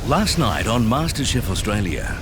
Last night on MasterChef Australia,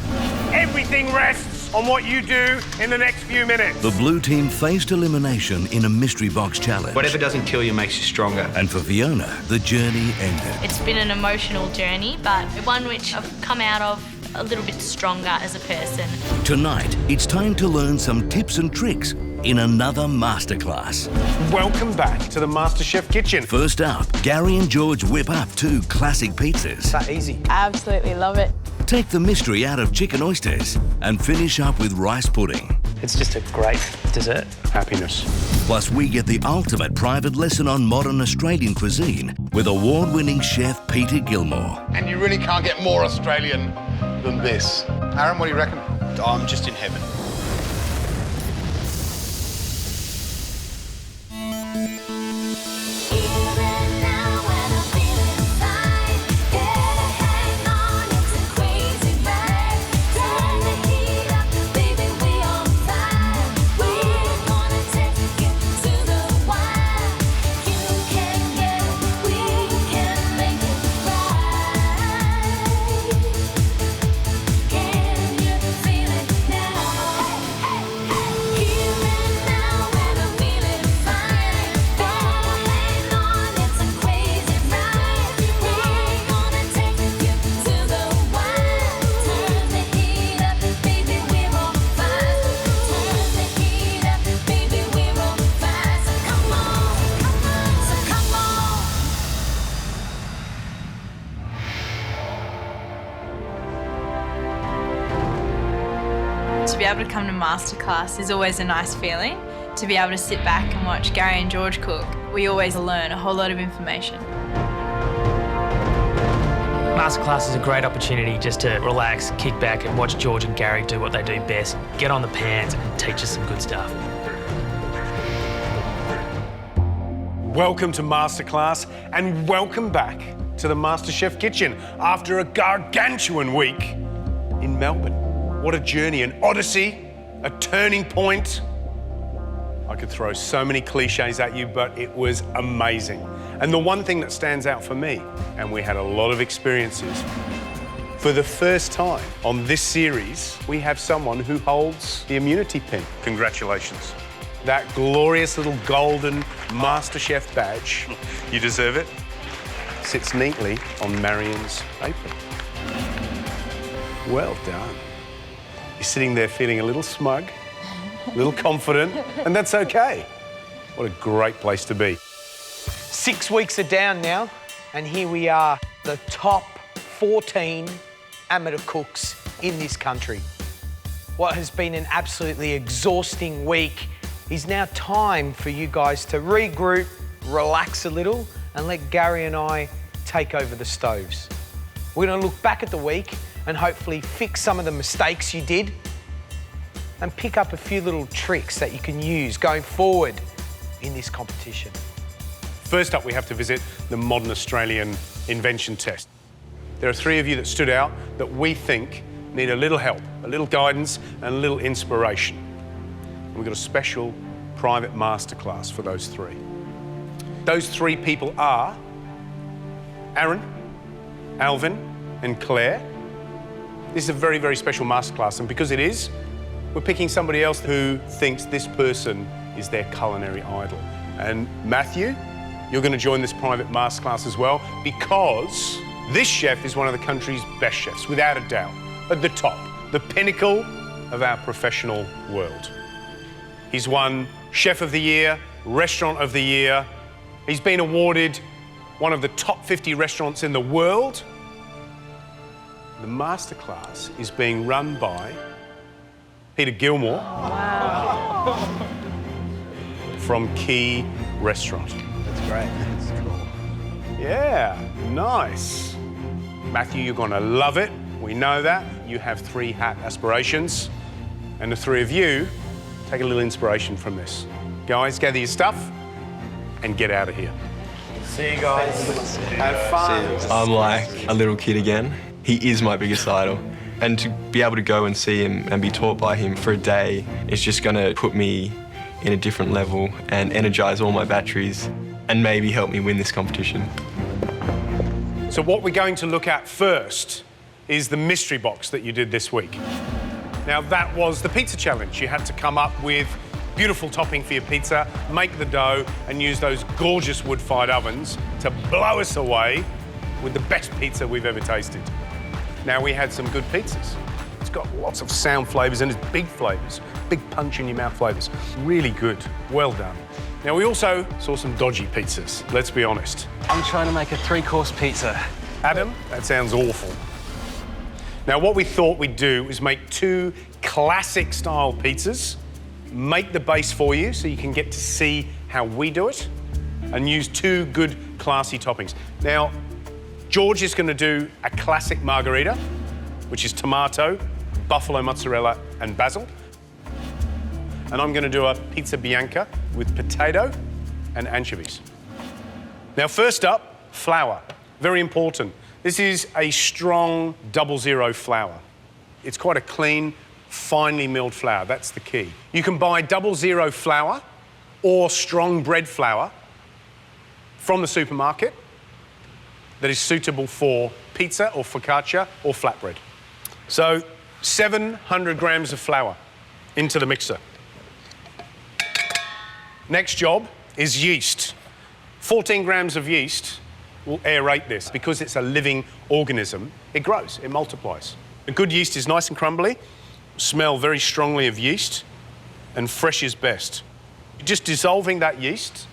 everything rests on what you do in the next few minutes. the blue team faced elimination in a mystery box challenge. Whatever doesn't kill you makes you stronger. And for Fiona, the journey ended. It's been an emotional journey, but one which I've come out of a little bit stronger as a person. Tonight, it's time to learn some tips and tricks in another masterclass. Welcome back to the MasterChef kitchen. First up, Gary and George whip up 2 classic pizzas. That easy. Absolutely love it. Take the mystery out of chicken oysters and finish up with rice pudding. It's just a great dessert. Happiness. Plus, we get the ultimate private lesson on modern Australian cuisine with award-winning chef Peter Gilmore. And you really can't get more Australian than this. Aaron, what do you reckon? I'm just in heaven. To be able to come to MasterClass is always a nice feeling. To be able to sit back and watch Gary and George cook, we always learn a whole lot of information. MasterClass is a great opportunity just to relax, kick back and watch George and Gary do what they do best. Get on the pans and teach us some good stuff. Welcome to MasterClass and welcome back to the MasterChef kitchen after a gargantuan week in Melbourne. What a journey, an odyssey, a turning point. I could throw so many cliches at you, but it was amazing. And the one thing that stands out for me, and we had a lot of experiences, for the first time on this series, we have someone who holds the immunity pin. Congratulations. That glorious little golden MasterChef badge, you deserve it, sits neatly on Marion's apron. Well done. You're sitting there feeling a little smug, a little confident, and that's okay. What a great place to be. 6 weeks are down now, and here we are, the top 14 amateur cooks in this country. What has been an absolutely exhausting week is now time for you guys to regroup, relax a little, and let Gary and I take over the stoves. We're going to look back at the week and hopefully fix some of the mistakes you did and pick up a few little tricks that you can use going forward in this competition. First up, we have to visit the modern Australian invention test. There are 3 of you that stood out that we think need a little help, a little guidance and a little inspiration. And we've got a special private masterclass for those 3. Those 3 people are Aaron, Alvin and Claire. This is a very, very special masterclass, and because it is, we're picking somebody else who thinks this person is their culinary idol. And Matthew, you're going to join this private masterclass as well, because this chef is one of the country's best chefs, without a doubt, at the top, the pinnacle of our professional world. He's won Chef of the Year, Restaurant of the Year. He's been awarded one of the top 50 restaurants in the world. The masterclass is being run by Peter Gilmore. Wow. From Key Restaurant. That's great. That's cool. Yeah, nice. Matthew, you're gonna love it. We know that. You have 3 hat aspirations. And the 3 of you, take a little inspiration from this. Guys, gather your stuff and get out of here. See you guys. Have fun. I'm like a little kid again. He is my biggest idol. And to be able to go and see him and be taught by him for a day is just going to put me in a different level and energize all my batteries and maybe help me win this competition. So what we're going to look at first is the mystery box that you did this week. Now, that was the pizza challenge. You had to come up with beautiful topping for your pizza, make the dough, and use those gorgeous wood-fired ovens to blow us away with the best pizza we've ever tasted. Now, we had some good pizzas. It's got lots of sound flavours and it's big flavours, big punch-in-your-mouth flavours. Really good. Well done. Now, we also saw some dodgy pizzas, let's be honest. I'm trying to make a 3-course pizza. Adam, that sounds awful. Now, what we thought we'd do is make 2 classic-style pizzas, make the base for you so you can get to see how we do it, and use 2 good, classy toppings. Now, George is going to do a classic margherita, which is tomato, buffalo mozzarella, and basil. And I'm going to do a pizza bianca with potato and anchovies. Now, first up, flour. Very important. This is a strong 00 flour. It's quite a clean, finely milled flour. That's the key. You can buy 00 flour or strong bread flour from the supermarket that is suitable for pizza or focaccia or flatbread. So 700 grams of flour into the mixer. Next job is yeast. 14 grams of yeast will aerate this. Because it's a living organism, it grows, it multiplies. A good yeast is nice and crumbly, smell very strongly of yeast, and fresh is best. Just dissolving that yeast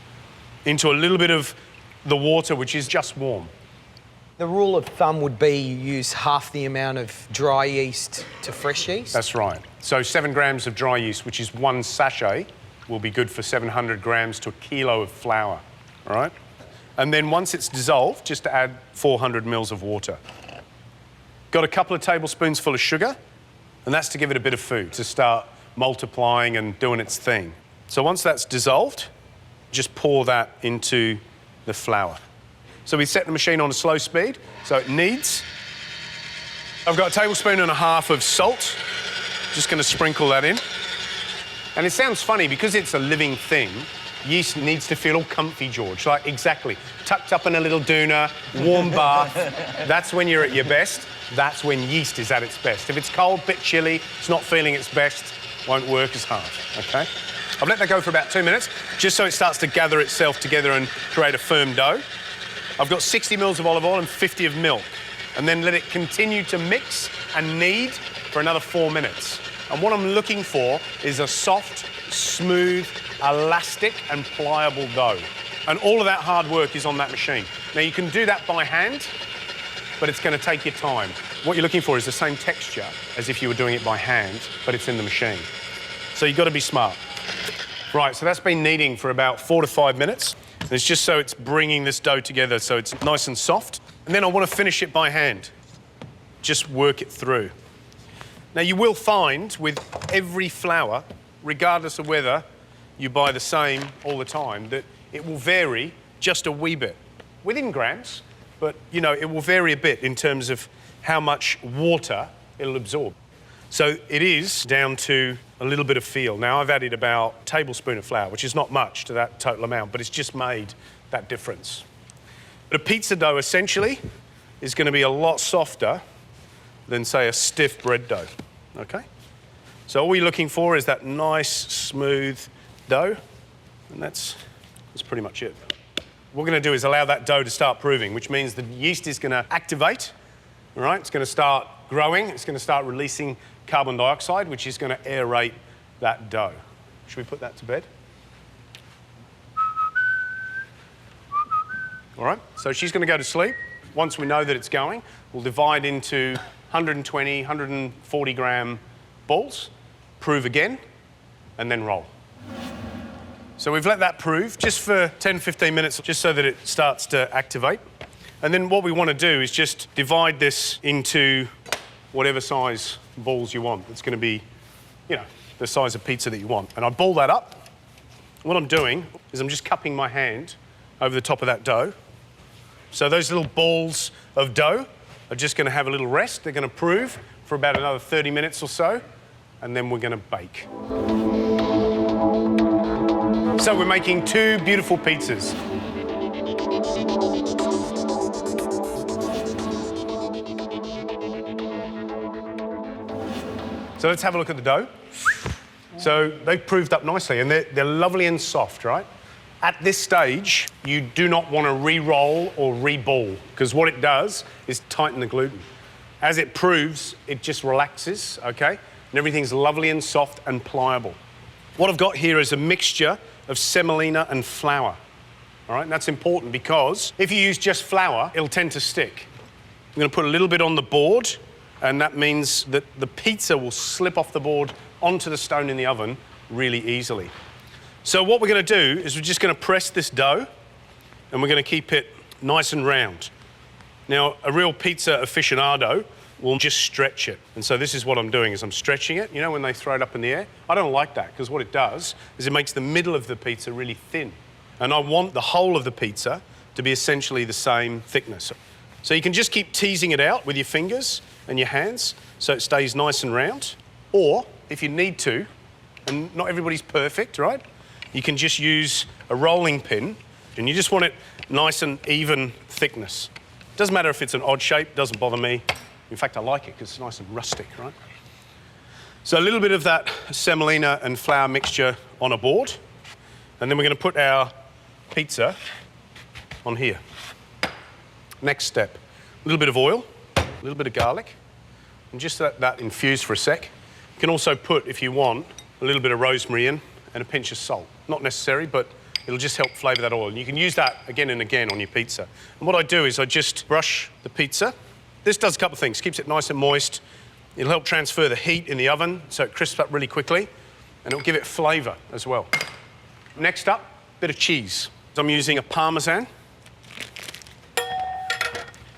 into a little bit of the water, which is just warm. The rule of thumb would be you use half the amount of dry yeast to fresh yeast? That's right. So 7 grams of dry yeast, which is 1 sachet, will be good for 700 grams to a kilo of flour, all right? And then once it's dissolved, just add 400 mils of water. Got a couple of tablespoons full of sugar, and that's to give it a bit of food, to start multiplying and doing its thing. So once that's dissolved, just pour that into the flour. So we set the machine on a slow speed, so it kneads. I've got a tablespoon and a half of salt. Just going to sprinkle that in. And it sounds funny, because it's a living thing, yeast needs to feel all comfy, George. Like, exactly. Tucked up in a little doona, warm bath. That's when you're at your best. That's when yeast is at its best. If it's cold, bit chilly, it's not feeling its best, won't work as hard, OK? I've let that go for about 2 minutes, just so it starts to gather itself together and create a firm dough. I've got 60 mils of olive oil and 50 of milk, and then let it continue to mix and knead for another 4 minutes. And what I'm looking for is a soft, smooth, elastic and pliable dough. And all of that hard work is on that machine. Now, you can do that by hand, but it's going to take your time. What you're looking for is the same texture as if you were doing it by hand, but it's in the machine. So you've got to be smart. Right, so that's been kneading for about 4 to 5 minutes. And it's just so it's bringing this dough together so it's nice and soft. And then I want to finish it by hand. Just work it through. Now, you will find with every flour, regardless of whether you buy the same all the time, that it will vary just a wee bit, within grams, but, you know, it will vary a bit in terms of how much water it'll absorb. So it is down to a little bit of feel. Now, I've added about a tablespoon of flour, which is not much to that total amount, but it's just made that difference. But a pizza dough, essentially, is going to be a lot softer than, say, a stiff bread dough, OK? So all we're looking for is that nice, smooth dough, and that's pretty much it. What we're going to do is allow that dough to start proving, which means the yeast is going to activate, all right? It's going to start growing. It's going to start releasing carbon dioxide, which is going to aerate that dough. Should we put that to bed? All right, so she's going to go to sleep. Once we know that it's going, we'll divide into 120, 140 gram balls, prove again, and then roll. So we've let that prove just for 10, 15 minutes, just so that it starts to activate. And then what we want to do is just divide this into whatever size balls you want. It's going to be, you know, the size of pizza that you want. And I ball that up. What I'm doing is I'm just cupping my hand over the top of that dough. So those little balls of dough are just going to have a little rest. They're going to prove for about another 30 minutes or so, and then we're going to bake. So we're making 2 beautiful pizzas. So let's have a look at the dough. So they've proved up nicely, and they're lovely and soft, right? At this stage, you do not want to re-roll or re-ball, because what it does is tighten the gluten. As it proves, it just relaxes, okay? And everything's lovely and soft and pliable. What I've got here is a mixture of semolina and flour, all right? And that's important because if you use just flour, it'll tend to stick. I'm going to put a little bit on the board, and that means that the pizza will slip off the board onto the stone in the oven really easily. So what we're going to do is we're just going to press this dough, and we're going to keep it nice and round. Now, a real pizza aficionado will just stretch it. And so this is what I'm doing, is I'm stretching it. You know when they throw it up in the air? I don't like that, because what it does is it makes the middle of the pizza really thin. And I want the whole of the pizza to be essentially the same thickness. So you can just keep teasing it out with your fingers and your hands so it stays nice and round. Or, if you need to, and not everybody's perfect, right? You can just use a rolling pin, and you just want it nice and even thickness. Doesn't matter if it's an odd shape, doesn't bother me. In fact, I like it because it's nice and rustic, right? So a little bit of that semolina and flour mixture on a board, and then we're going to put our pizza on here. Next step, a little bit of oil, a little bit of garlic, and just let that infuse for a sec. You can also put, if you want, a little bit of rosemary in and a pinch of salt. Not necessary, but it'll just help flavour that oil. And you can use that again and again on your pizza. And what I do is I just brush the pizza. This does a couple of things. Keeps it nice and moist. It'll help transfer the heat in the oven so it crisps up really quickly, and it'll give it flavour as well. Next up, a bit of cheese. I'm using a Parmesan,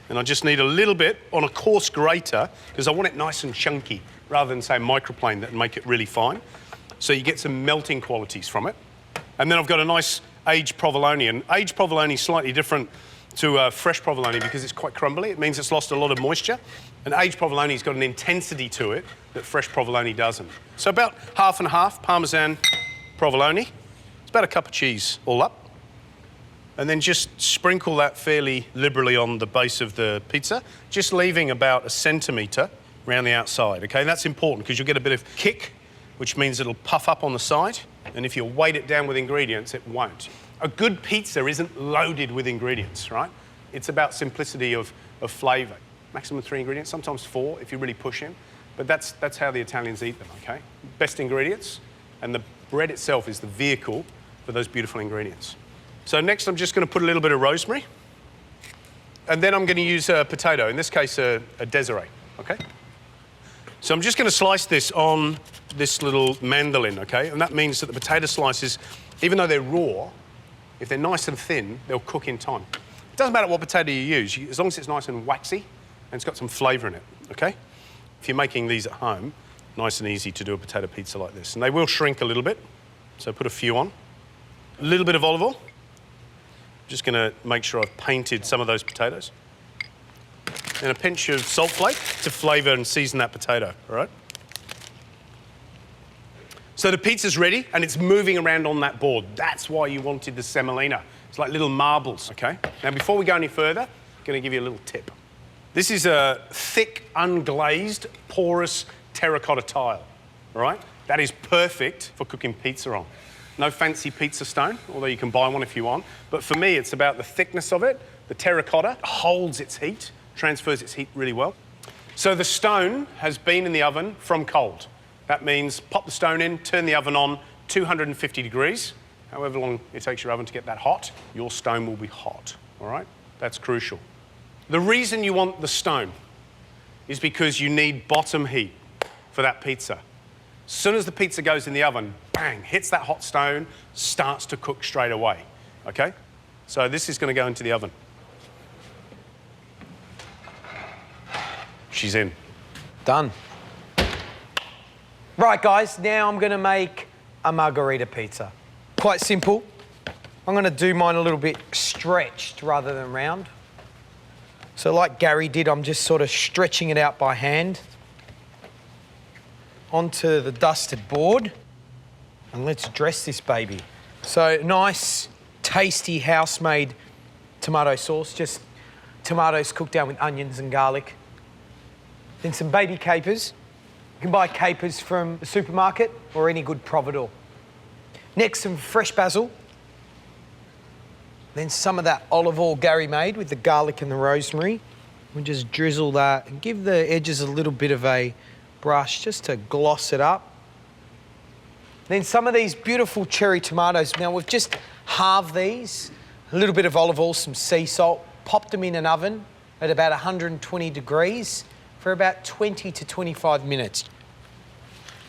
and I just need a little bit on a coarse grater because I want it nice and chunky rather than, say, a microplane that make it really fine. So you get some melting qualities from it. And then I've got a nice aged provolone, and aged provolone is slightly different to fresh provolone because it's quite crumbly. It means it's lost a lot of moisture. And aged provolone's got an intensity to it that fresh provolone doesn't. So about half and half Parmesan provolone. It's about a cup of cheese all up. And then just sprinkle that fairly liberally on the base of the pizza, just leaving about 1 centimetre around the outside, okay? That's important because you'll get a bit of kick, which means it'll puff up on the side. And if you weight it down with ingredients, it won't. A good pizza isn't loaded with ingredients, right? It's about simplicity of flavour. Maximum 3 ingredients, sometimes 4 if you really push in. But that's how the Italians eat them, okay? Best ingredients, and the bread itself is the vehicle for those beautiful ingredients. So next I'm just going to put a little bit of rosemary. And then I'm going to use a potato, in this case a Desiree, okay? So I'm just going to slice this on this little mandolin, okay? And that means that the potato slices, even though they're raw, if they're nice and thin, they'll cook in time. It doesn't matter what potato you use, as long as it's nice and waxy and it's got some flavour in it, okay? If you're making these at home, nice and easy to do a potato pizza like this. And they will shrink a little bit, so put a few on. A little bit of olive oil. Just going to make sure I've painted some of those potatoes. And a pinch of salt flake to flavour and season that potato, all right? So the pizza's ready and it's moving around on that board. That's why you wanted the semolina. It's like little marbles, okay? Now, before we go any further, I'm going to give you a little tip. This is a thick, unglazed, porous terracotta tile, all right? That is perfect for cooking pizza on. No fancy pizza stone, although you can buy one if you want. But for me, it's about the thickness of it. The terracotta holds its heat, transfers its heat really well. So the stone has been in the oven from cold. That means pop the stone in, turn the oven on, 250 degrees. However long it takes your oven to get that hot, your stone will be hot, all right? That's crucial. The reason you want the stone is because you need bottom heat for that pizza. As soon as the pizza goes in the oven, bang, hits that hot stone, starts to cook straight away, okay? So this is going to go into the oven. She's in. Done. Right, guys, now I'm going to make a margherita pizza. Quite simple. I'm going to do mine a little bit stretched rather than round. So like Gary did, I'm just sort of stretching it out by hand onto the dusted board. And let's dress this baby. So nice, tasty, house-made tomato sauce, just tomatoes cooked down with onions and garlic. Then some baby capers. can buy capers from the supermarket or any good providor. Next, some fresh basil. Then some of that olive oil Gary made with the garlic and the rosemary. We just drizzle that and give the edges a little bit of a brush just to gloss it up. Then some of these beautiful cherry tomatoes. Now we've just halved these, a little bit of olive oil, some sea salt, popped them in an oven at about 120 degrees for about 20 to 25 minutes.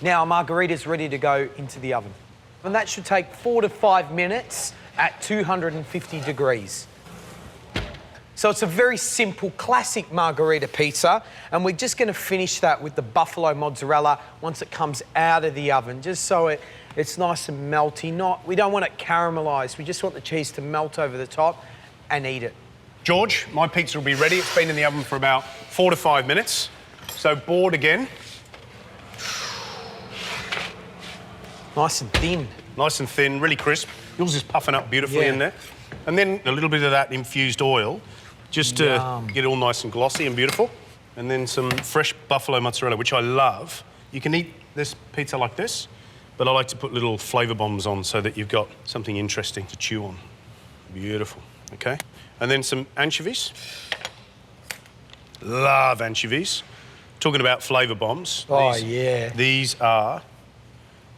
Now our margarita's ready to go into the oven. And that should take 4 to 5 minutes at 250 degrees. So it's a very simple, classic margarita pizza, and we're just going to finish that with the buffalo mozzarella once it comes out of the oven, just so it's nice and melty. We don't want it caramelised, we just want the cheese to melt over the top and eat it. George, my pizza will be ready. It's been in the oven for about 4 to 5 minutes. So board again. Nice and thin. Nice and thin, really crisp. Yours is puffing up beautifully in there. And then a little bit of that infused oil, just to get it all nice and glossy and beautiful. And then some fresh buffalo mozzarella, which I love. You can eat this pizza like this, but I like to put little flavour bombs on so that you've got something interesting to chew on. Beautiful, okay? And then some anchovies. Love anchovies. Talking about flavour bombs. Yeah. These are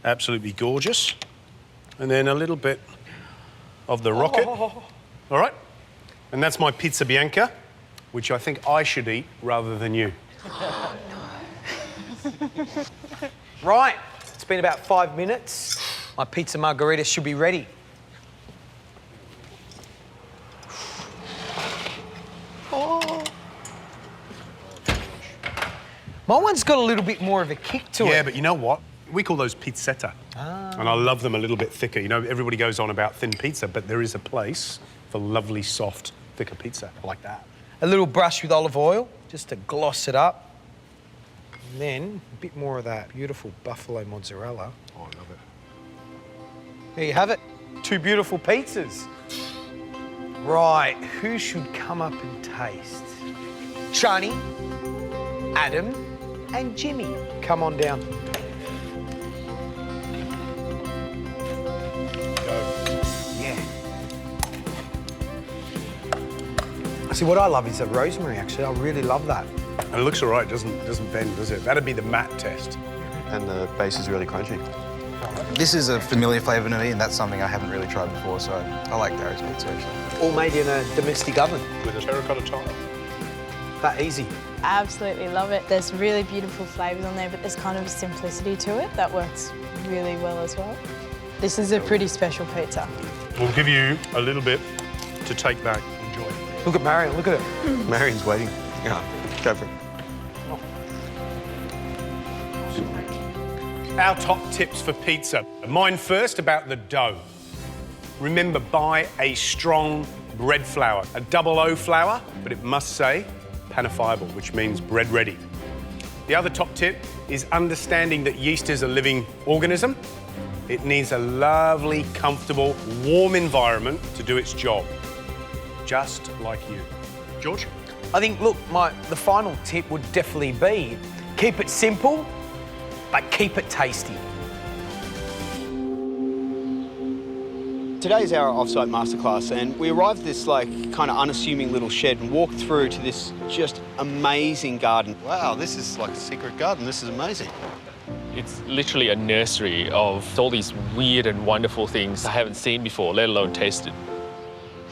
absolutely gorgeous. And then a little bit of the rocket. All right? And that's my pizza bianca, which I think I should eat rather than you. Right, it's been about 5 minutes. My pizza margarita should be ready. My one's got a little bit more of a kick to it. Yeah, but you know what? We call those pizzetta. And I love them a little bit thicker. You know, everybody goes on about thin pizza, but there is a place for lovely, soft, thicker pizza like that. A little brush with olive oil, just to gloss it up. And then a bit more of that beautiful buffalo mozzarella. Oh, I love it. There you have it. 2 beautiful pizzas. Right, who should come up and taste? Shani, Adam, and Jimmy. Come on down. Yeah. See, what I love is the rosemary, actually. I really love that. And it looks all right, doesn't bend, does it? That'd be the matte test. And the base is really crunchy. This is a familiar flavour to me, and that's something I haven't really tried before, so I like Gary's pizza, actually. All made in a domestic oven. With a terracotta tile. That easy. I absolutely love it. There's really beautiful flavours on there, but there's kind of a simplicity to it that works really well as well. This is a pretty special pizza. We'll give you a little bit to take back. Enjoy. Look at Marion, look at it. Marion's waiting. Yeah, go for it. Our top tips for pizza. Mine first about the dough. Remember, buy a strong bread flour, a 00 flour, but it must say panifiable, which means bread ready. The other top tip is understanding that yeast is a living organism. It needs a lovely, comfortable, warm environment to do its job, just like you. George? I think, look, the final tip would definitely be keep it simple, but keep it tasty. Today's our off-site masterclass, and we arrived at this kind of unassuming little shed and walked through to this just amazing garden. Wow, this is like a secret garden. This is amazing. It's literally a nursery of all these weird and wonderful things I haven't seen before, let alone tasted.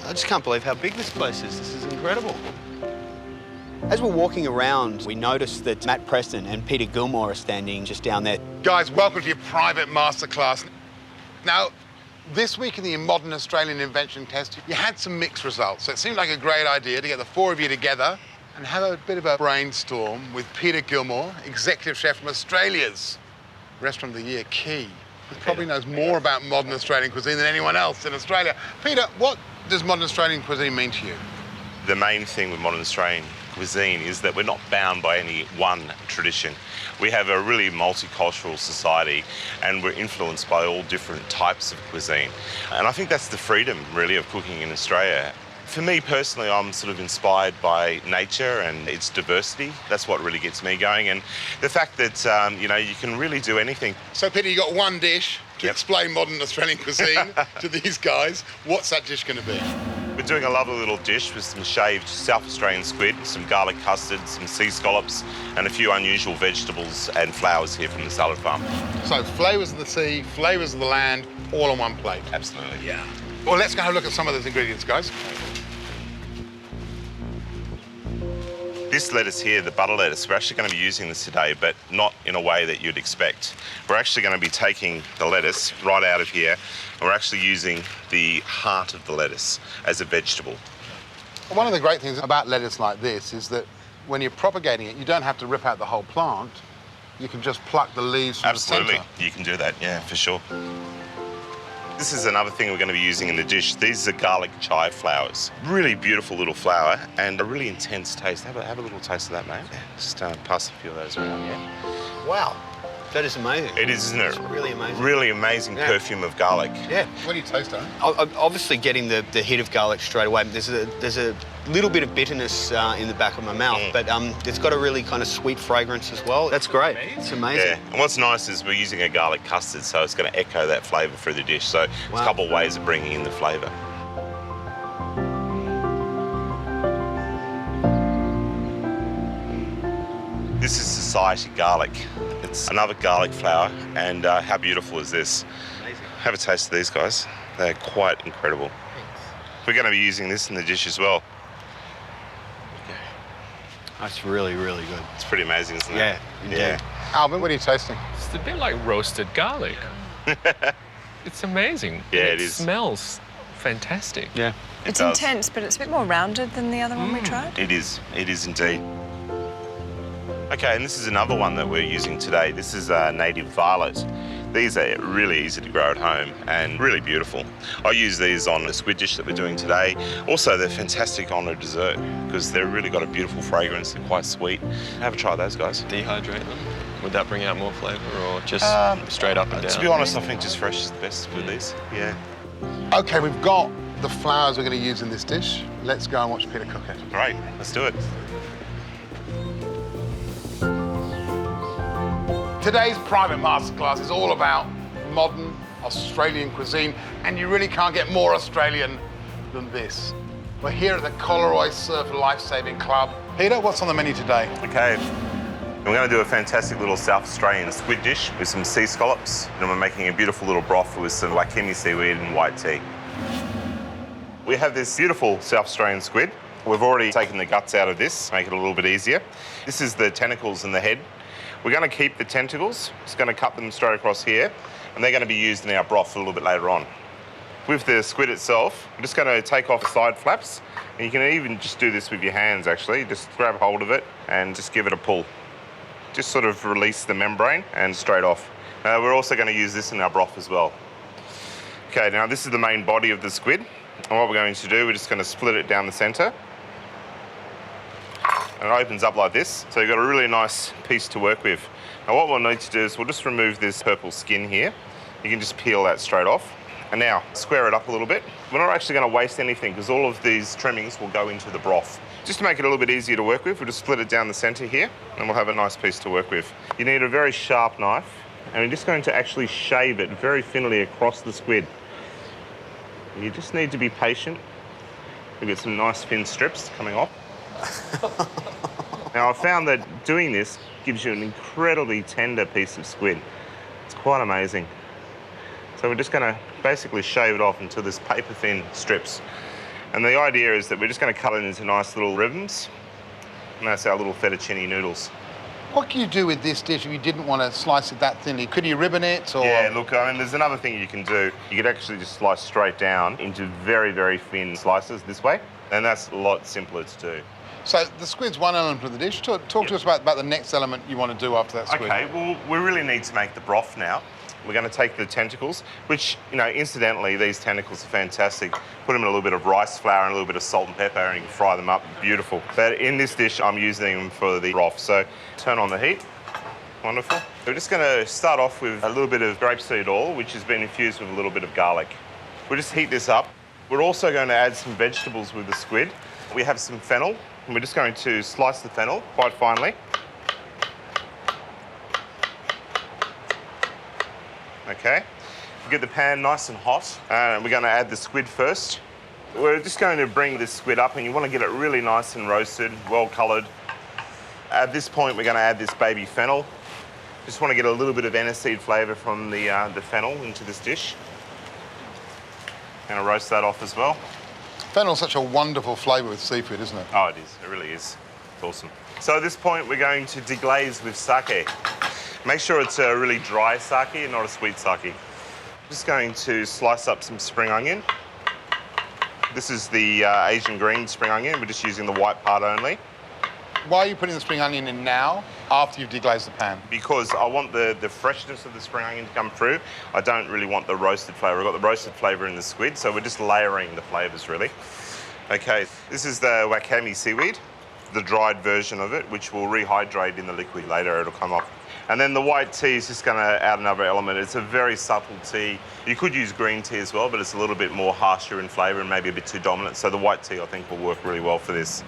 I just can't believe how big this place is. This is incredible. As we're walking around, we noticed that Matt Preston and Peter Gilmore are standing just down there. Guys, welcome to your private masterclass. Now, this week in the Modern Australian Invention Test, you had some mixed results. So it seemed like a great idea to get the 4 of you together and have a bit of a brainstorm with Peter Gilmore, executive chef from Australia's Restaurant of the Year, Key. He probably knows more about modern Australian cuisine than anyone else in Australia. Peter, what does modern Australian cuisine mean to you? The main thing with modern Australian cuisine is that we're not bound by any one tradition. We have a really multicultural society and we're influenced by all different types of cuisine. And I think that's the freedom, really, of cooking in Australia. For me personally, I'm sort of inspired by nature and its diversity. That's what really gets me going, and the fact that, you know, you can really do anything. So, Peter, you got one dish to explain modern Australian cuisine to these guys. What's that dish going to be? We're doing a lovely little dish with some shaved South Australian squid, some garlic custard, some sea scallops, and a few unusual vegetables and flowers here from the salad farm. So, flavours of the sea, flavours of the land, all on one plate. Absolutely. Yeah. Well, let's go have a look at some of those ingredients, guys. This lettuce here, the butter lettuce, we're actually going to be using this today, but not in a way that you'd expect. We're actually going to be taking the lettuce right out of here, and we're actually using the heart of the lettuce as a vegetable. One of the great things about lettuce like this is that when you're propagating it, you don't have to rip out the whole plant. You can just pluck the leaves from the Absolutely, centre. you can do that, yeah, for sure. This is another thing we're going to be using in the dish. These are garlic chive flowers. Really beautiful little flower and a really intense taste. Have a little taste of that, mate. Yeah, just pass a few of those around, yeah. Wow, that is amazing. It is, isn't it? It's really amazing. Really amazing perfume of garlic. Yeah. What do you taste, Aaron? I'm obviously getting the hit of garlic straight away. There's a little bit of bitterness in the back of my mouth, but it's got a really kind of sweet fragrance as well. That's great. It's amazing. Yeah, and what's nice is we're using a garlic custard, so it's going to echo that flavour through the dish. So there's a couple of ways of bringing in the flavour. This is society garlic. It's another garlic flower, and how beautiful is this? Amazing. Have a taste of these, guys. They're quite incredible. Thanks. We're going to be using this in the dish as well. That's really, really good. It's pretty amazing, isn't it? Yeah, indeed. Yeah. Alvin, what are you tasting? It's a bit like roasted garlic. It's amazing. Yeah, and it is. Smells fantastic. Yeah. It's intense, but it's a bit more rounded than the other one we tried. It is indeed. Okay, and this is another one that we're using today. This is native violet. These are really easy to grow at home and really beautiful. I use these on the squid dish that we're doing today. Also, they're fantastic on a dessert because they've really got a beautiful fragrance. They're quite sweet. Have a try those, guys. Dehydrate them. Would that bring out more flavour or just straight up and down? To be honest, I think just fresh is the best with these. Yeah. OK, we've got the flowers we're going to use in this dish. Let's go and watch Peter cook it. Great, let's do it. Today's private masterclass is all about modern Australian cuisine, and you really can't get more Australian than this. We're here at the Collaroy Surf Lifesaving Club. Peter, what's on the menu today? Okay, we're going to do a fantastic little South Australian squid dish with some sea scallops, and we're making a beautiful little broth with some wakimi seaweed and white tea. We have this beautiful South Australian squid. We've already taken the guts out of this, make it a little bit easier. This is the tentacles and the head. We're going to keep the tentacles, just going to cut them straight across here, and they're going to be used in our broth a little bit later on. With the squid itself, we're just going to take off the side flaps, and you can even just do this with your hands actually, just grab hold of it and just give it a pull. Just sort of release the membrane and straight off. We're also going to use this in our broth as well. Okay, now this is the main body of the squid, and what we're going to do, we're just going to split it down the centre. And it opens up like this, so you've got a really nice piece to work with. Now what we'll need to do is we'll just remove this purple skin here. You can just peel that straight off. And now, square it up a little bit. We're not actually going to waste anything because all of these trimmings will go into the broth. Just to make it a little bit easier to work with, we'll just split it down the centre here, and we'll have a nice piece to work with. You need a very sharp knife, and we're just going to actually shave it very thinly across the squid. You just need to be patient. We've got some nice thin strips coming off. Now, I found that doing this gives you an incredibly tender piece of squid. It's quite amazing. So we're just going to basically shave it off into this paper-thin strips. And the idea is that we're just going to cut it into nice little ribbons. And that's our little fettuccine noodles. What can you do with this dish if you didn't want to slice it that thinly? Could you ribbon it, or...? Yeah, look, I mean, there's another thing you can do. You could actually just slice straight down into very, very thin slices this way. And that's a lot simpler to do. So the squid's one element of the dish. Talk to us about the next element you want to do after that squid. Okay, well, we really need to make the broth now. We're going to take the tentacles, which, you know, incidentally, these tentacles are fantastic. Put them in a little bit of rice flour and a little bit of salt and pepper, and you can fry them up. Beautiful. But in this dish, I'm using them for the broth. So turn on the heat. Wonderful. We're just going to start off with a little bit of grapeseed oil, which has been infused with a little bit of garlic. We'll just heat this up. We're also going to add some vegetables with the squid. We have some fennel, and we're just going to slice the fennel quite finely. Okay, get the pan nice and hot, and we're going to add the squid first. We're just going to bring this squid up, and you want to get it really nice and roasted, well coloured. At this point, we're going to add this baby fennel. Just want to get a little bit of aniseed flavour from the fennel into this dish. Going to roast that off as well. Fennel's such a wonderful flavour with seafood, isn't it? Oh, it is. It really is. It's awesome. So at this point, we're going to deglaze with sake. Make sure it's a really dry sake and not a sweet sake. Just going to slice up some spring onion. This is the Asian green spring onion. We're just using the white part only. Why are you putting the spring onion in now, after you've deglazed the pan? Because I want the freshness of the spring onion to come through. I don't really want the roasted flavour. I've got the roasted flavour in the squid, so we're just layering the flavours, really. Okay, this is the wakame seaweed, the dried version of it, which will rehydrate in the liquid later. It'll come up. And then the white tea is just going to add another element. It's a very subtle tea. You could use green tea as well, but it's a little bit more harsher in flavour and maybe a bit too dominant. So the white tea, I think, will work really well for this.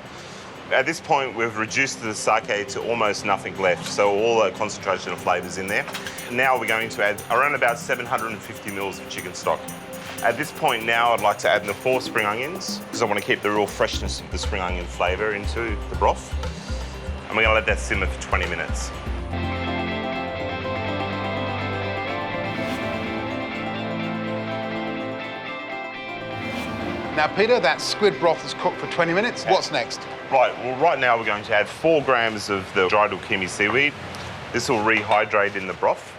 At this point, we've reduced the sake to almost nothing left, so all the concentration of flavours in there. Now we're going to add around about 750 mils of chicken stock. At this point now, I'd like to add the 4 spring onions, because I want to keep the real freshness of the spring onion flavour into the broth. And we're going to let that simmer for 20 minutes. Now, Peter, that squid broth is cooked for 20 minutes. Yeah. What's next? Right, well, right now we're going to add 4 grams of the dried wakame seaweed. This will rehydrate in the broth.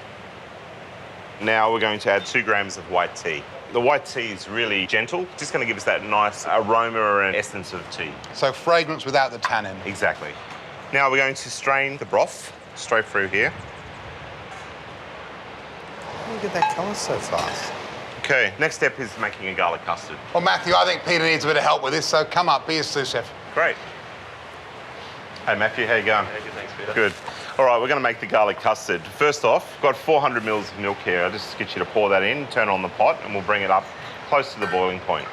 Now we're going to add 2 grams of white tea. The white tea is really gentle, just going to give us that nice aroma and essence of tea. So fragrance without the tannin. Exactly. Now we're going to strain the broth straight through here. Look at that colour so fast. Okay, next step is making a garlic custard. Well, Matthew, I think Peter needs a bit of help with this, so come up, be a sous chef. Great. Hey, Matthew, how you going? Good, thanks, Peter. Good. All right, we're going to make the garlic custard. First off, I've got 400 mils of milk here. I'll just get you to pour that in, turn on the pot, and we'll bring it up close to the boiling point.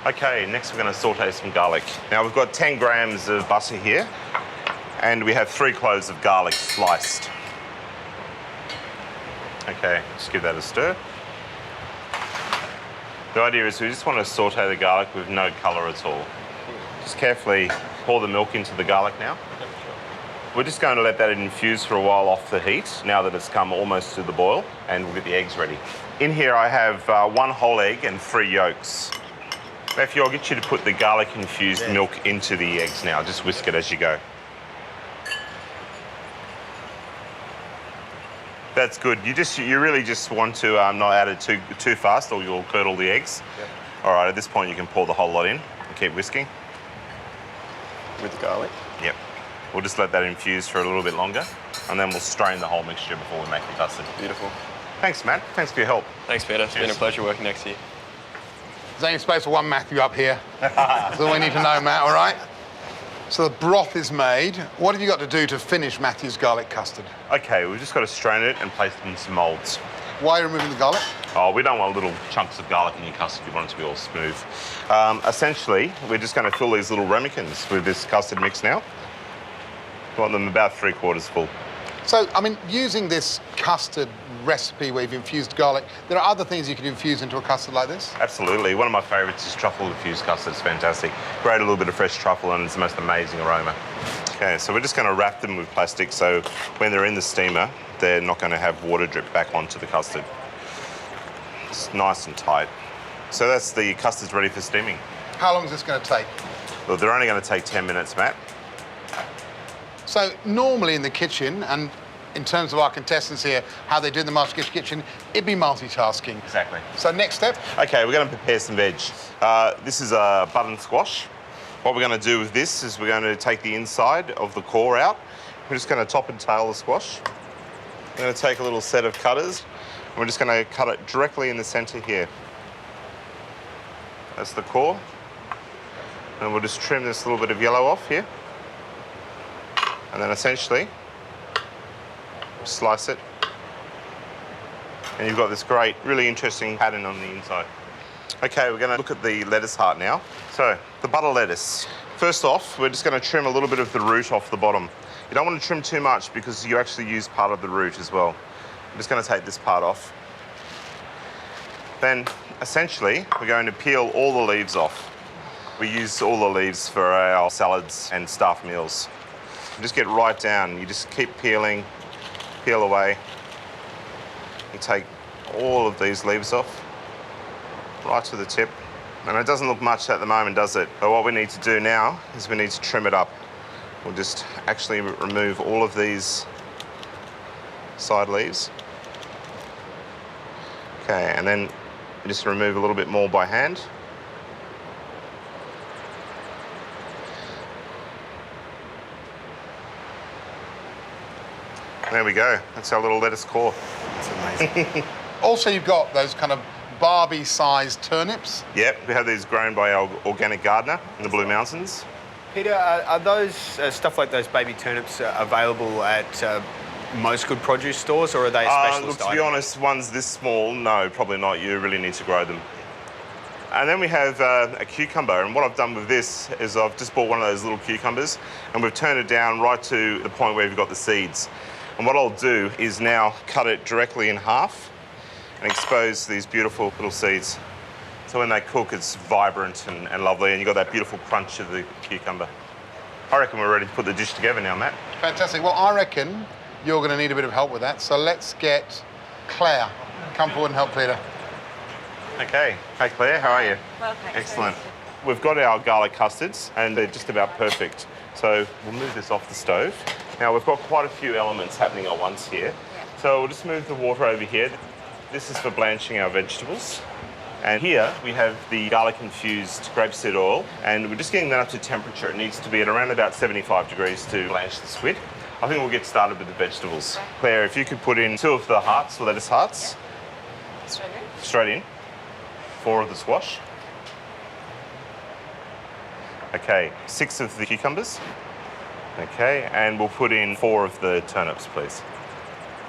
Okay, next we're going to saute some garlic. Now, we've got 10 grams of butter here, and we have 3 cloves of garlic sliced. Okay, just give that a stir. The idea is we just want to saute the garlic with no colour at all. Just carefully pour the milk into the garlic now. We're just going to let that infuse for a while off the heat, now that it's come almost to the boil, and we'll get the eggs ready. In here I have 1 whole egg and 3 yolks. Matthew, I'll get you to put the garlic-infused milk into the eggs now. Just whisk it as you go. That's good. You really just want to not add it too fast, or you'll curdle the eggs. Yep. All right, at this point you can pour the whole lot in and keep whisking. With the garlic? Yep. We'll just let that infuse for a little bit longer, and then we'll strain the whole mixture before we make the custard. Beautiful. Thanks, Matt. Thanks for your help. Thanks, Peter. It's been a pleasure working next to you. There's only space for one Matthew up here. That's all we need to know, Matt, all right? So the broth is made. What have you got to do to finish Matthew's garlic custard? Okay, we've just got to strain it and place it in some moulds. Why are you removing the garlic? Oh, we don't want little chunks of garlic in your custard. We want it to be all smooth. Essentially, we're just going to fill these little ramekins with this custard mix now. We want them about 3/4 full. So, I mean, using this custard recipe where you've infused garlic, there are other things you could infuse into a custard like this? Absolutely. One of my favourites is truffle-infused custard. It's fantastic. Grate a little bit of fresh truffle and it's the most amazing aroma. Okay, so we're just going to wrap them with plastic so when they're in the steamer, they're not going to have water drip back onto the custard. It's nice and tight. So that's the custard's ready for steaming. How long is this going to take? Well, they're only going to take 10 minutes, Matt. So normally in the kitchen, and in terms of our contestants here, how they do in the MasterChef kitchen, it'd be multitasking. Exactly. So next step? Okay, we're going to prepare some veg. This is a button squash. What we're going to do with this is we're going to take the inside of the core out. We're just going to top and tail the squash. We're going to take a little set of cutters, and we're just going to cut it directly in the centre here. That's the core. And we'll just trim this little bit of yellow off here. And then essentially slice it. And you've got this great, really interesting pattern on the inside. Okay, we're going to look at the lettuce heart now. So, the butter lettuce. First off, we're just going to trim a little bit of the root off the bottom. You don't want to trim too much because you actually use part of the root as well. I'm just going to take this part off. Then, essentially, we're going to peel all the leaves off. We use all the leaves for our salads and staff meals. Just get right down. You just keep peeling, peel away. You take all of these leaves off, right to the tip. And it doesn't look much at the moment, does it? But what we need to do now is we need to trim it up. We'll just actually remove all of these side leaves. Okay, and then just remove a little bit more by hand. There we go. That's our little lettuce core. That's amazing. Also, you've got those kind of Barbie-sized turnips. Yep, we have these grown by our organic gardener in the Blue Mountains. Peter, are those stuff like those baby turnips available at most good produce stores, or are they specialist Look, to be honest, ones this small, no, probably not. You really need to grow them. And then we have a cucumber, and what I've done with this is I've just bought one of those little cucumbers, and we've turned it down right to the point where we've got the seeds. And what I'll do is now cut it directly in half and expose these beautiful little seeds. So when they cook, it's vibrant and lovely, and you've got that beautiful crunch of the cucumber. I reckon we're ready to put the dish together now, Matt. Fantastic. Well, I reckon you're going to need a bit of help with that, so let's get Claire. Come forward and help Peter. Okay. Hey, Claire, how are you? Well, thanks. Excellent. We've got our garlic custards, and they're just about perfect. So we'll move this off the stove. Now, we've got quite a few elements happening at once here. So we'll just move the water over here. This is for blanching our vegetables. And here we have the garlic-infused grapeseed oil, and we're just getting that up to temperature. It needs to be at around about 75 degrees to blanch the squid. I think we'll get started with the vegetables. Claire, if you could put in 2 of the hearts, the lettuce hearts. Straight in. Straight in. 4 of the squash. Okay, 6 of the cucumbers. Okay, and we'll put in 4 of the turnips, please.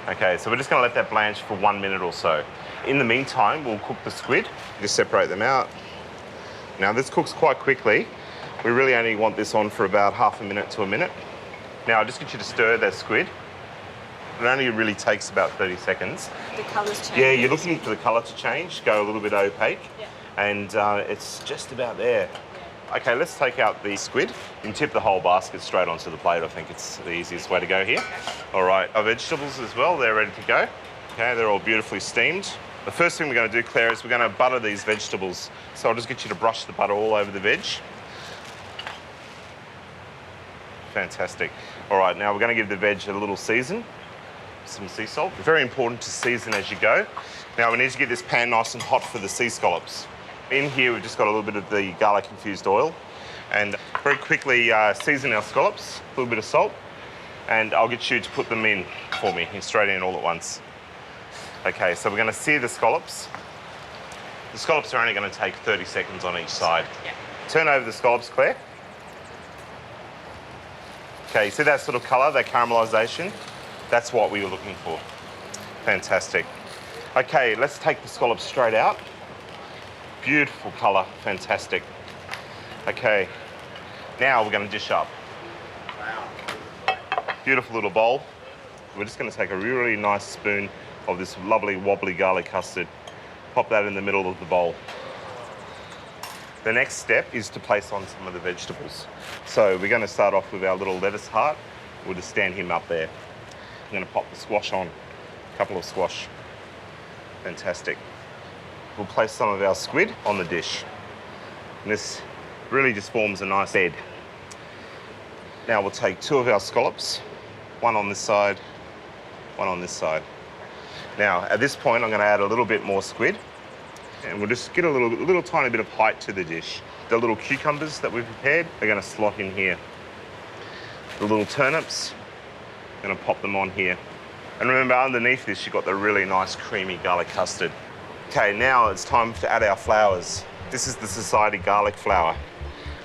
Okay, so we're just going to let that blanch for 1 minute or so. In the meantime, we'll cook the squid. Just separate them out. Now, this cooks quite quickly. We really only want this on for about half a minute to a minute. Now, I'll just get you to stir that squid. It only really takes about 30 seconds. The colour's changing. Yeah, you're looking for the colour to change, go a little bit opaque. Yeah. And it's just about there. Okay, let's take out the squid and tip the whole basket straight onto the plate. I think it's the easiest way to go here. All right, our vegetables as well, they're ready to go. Okay, they're all beautifully steamed. The first thing we're going to do, Claire, is we're going to butter these vegetables. So I'll just get you to brush the butter all over the veg. Fantastic. All right, now we're going to give the veg a little season. Some sea salt. Very important to season as you go. Now we need to get this pan nice and hot for the sea scallops. In here, we've just got a little bit of the garlic-infused oil. And very quickly season our scallops, a little bit of salt. And I'll get you to put them in for me, straight in all at once. Okay, so we're going to sear the scallops. The scallops are only going to take 30 seconds on each side. Yeah. Turn over the scallops, Claire. Okay, you see that sort of colour, that caramelisation? That's what we were looking for. Fantastic. Okay, let's take the scallops straight out. Beautiful colour, fantastic. Okay, now we're going to dish up. Beautiful little bowl. We're just going to take a really nice spoon of this lovely wobbly garlic custard. Pop that in the middle of the bowl. The next step is to place on some of the vegetables. So we're going to start off with our little lettuce heart. We'll just stand him up there. I'm going to pop the squash on, a couple of squash. Fantastic. We'll place some of our squid on the dish. And this really just forms a nice bed. Now we'll take 2 of our scallops, 1 on this side, 1 on this side. Now, at this point, I'm going to add a little bit more squid, and we'll just get a little tiny bit of height to the dish. The little cucumbers that we've prepared, they're going to slot in here. The little turnips, I'm going to pop them on here. And remember, underneath this, you've got the really nice creamy garlic custard. Okay, now it's time to add our flowers. This is the Society garlic flour.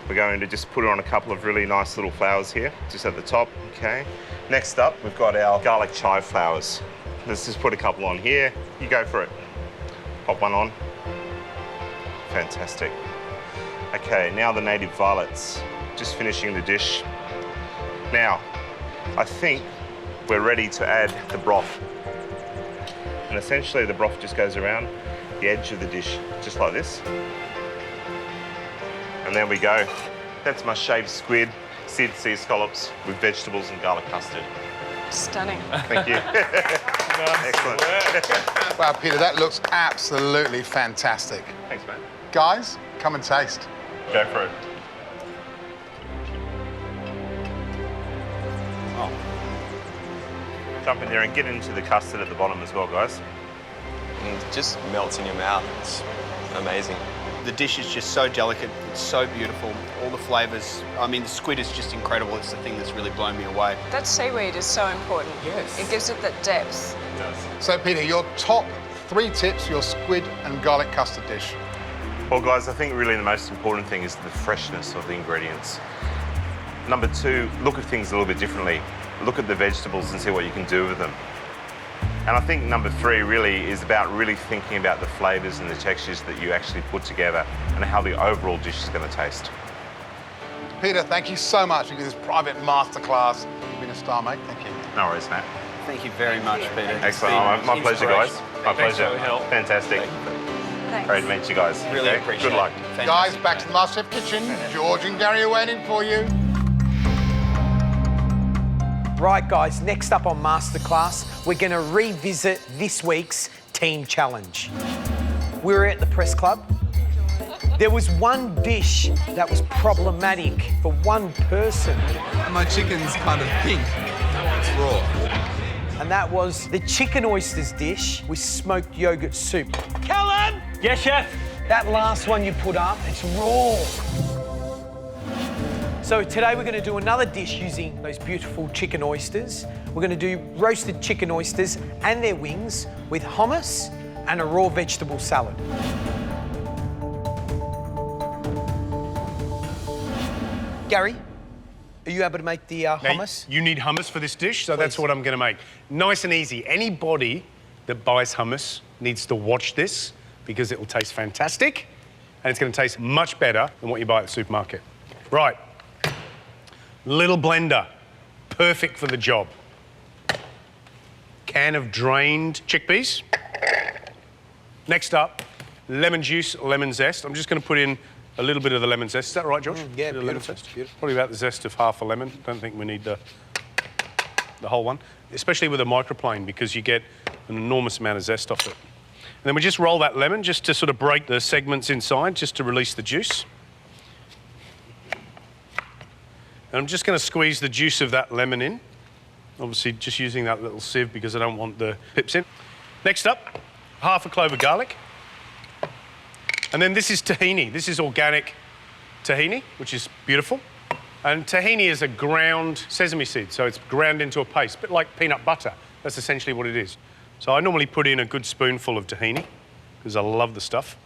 We're going to just put it on a couple of really nice little flowers here, just at the top, okay. Next up, we've got our garlic chive flowers. Let's just put a couple on here. You go for it. Pop one on. fantastic. Okay, now the native violets. Just finishing the dish. Now, I think we're ready to add the broth. And essentially the broth just goes around the edge of the dish, just like this. And there we go. That's my shaved squid, seared sea scallops with vegetables and garlic custard. Stunning. Thank you. Excellent. Wow, Peter, that looks absolutely fantastic. Thanks, mate. Guys, come and taste. Go for it. Oh. Jump in there and get into the custard at the bottom as well, guys. It just melts in your mouth. It's amazing. The dish is just so delicate, it's so beautiful, all the flavours. I mean, the squid is just incredible. It's the thing that's really blown me away. That seaweed is so important. Yes. It gives it that depth. It does. So, Peter, your top 3 tips for your squid and garlic custard dish. Well, guys, I think really the most important thing is the freshness of the ingredients. Number 2, look at things a little bit differently. Look at the vegetables and see what you can do with them. And I think number 3 really is about really thinking about the flavours and the textures that you actually put together and how the overall dish is going to taste. Peter, thank you so much for this private masterclass. You've been a star, mate. Thank you. No worries, Matt. Thank you very much, Peter. Excellent. Oh, my pleasure, guys. My Thanks pleasure. for your help. Fantastic. Thanks. Great to meet you guys. Really Okay? appreciate Good luck. it. Guys, back to the MasterChef kitchen. George and Gary are waiting for you. Right, guys, next up on MasterClass, we're going to revisit this week's team challenge. We were at the press club. There was one dish that was problematic for one person. My chicken's kind of pink. It's raw. And that was the chicken oysters dish with smoked yogurt soup. Callum! Yes, chef. That last one you put up, it's raw. So today we're going to do another dish using those beautiful chicken oysters. We're going to do roasted chicken oysters and their wings with hummus and a raw vegetable salad. Gary, are you able to make the hummus? Now, you need hummus for this dish, so that's what I'm going to make. Nice and easy. Anybody that buys hummus needs to watch this because it will taste fantastic and it's going to taste much better than what you buy at the supermarket. Right. Little blender, perfect for the job. Can of drained chickpeas. Next up, lemon juice, lemon zest. I'm just going to put in a little bit of the lemon zest. Is that right, George? Yeah, Lemon beautiful, zest. beautiful. Probably about the zest of half a lemon. Don't think we need the whole one, especially with a microplane because you get an enormous amount of zest off it. And then we just roll that lemon just to sort of break the segments inside, just to release the juice. And I'm just going to squeeze the juice of that lemon in. Obviously, just using that little sieve because I don't want the pips in. Next up, half a clove of garlic. And then this is tahini. This is organic tahini, which is beautiful. And tahini is a ground sesame seed, so it's ground into a paste, a bit like peanut butter. That's essentially what it is. So I normally put in a good spoonful of tahini because I love the stuff.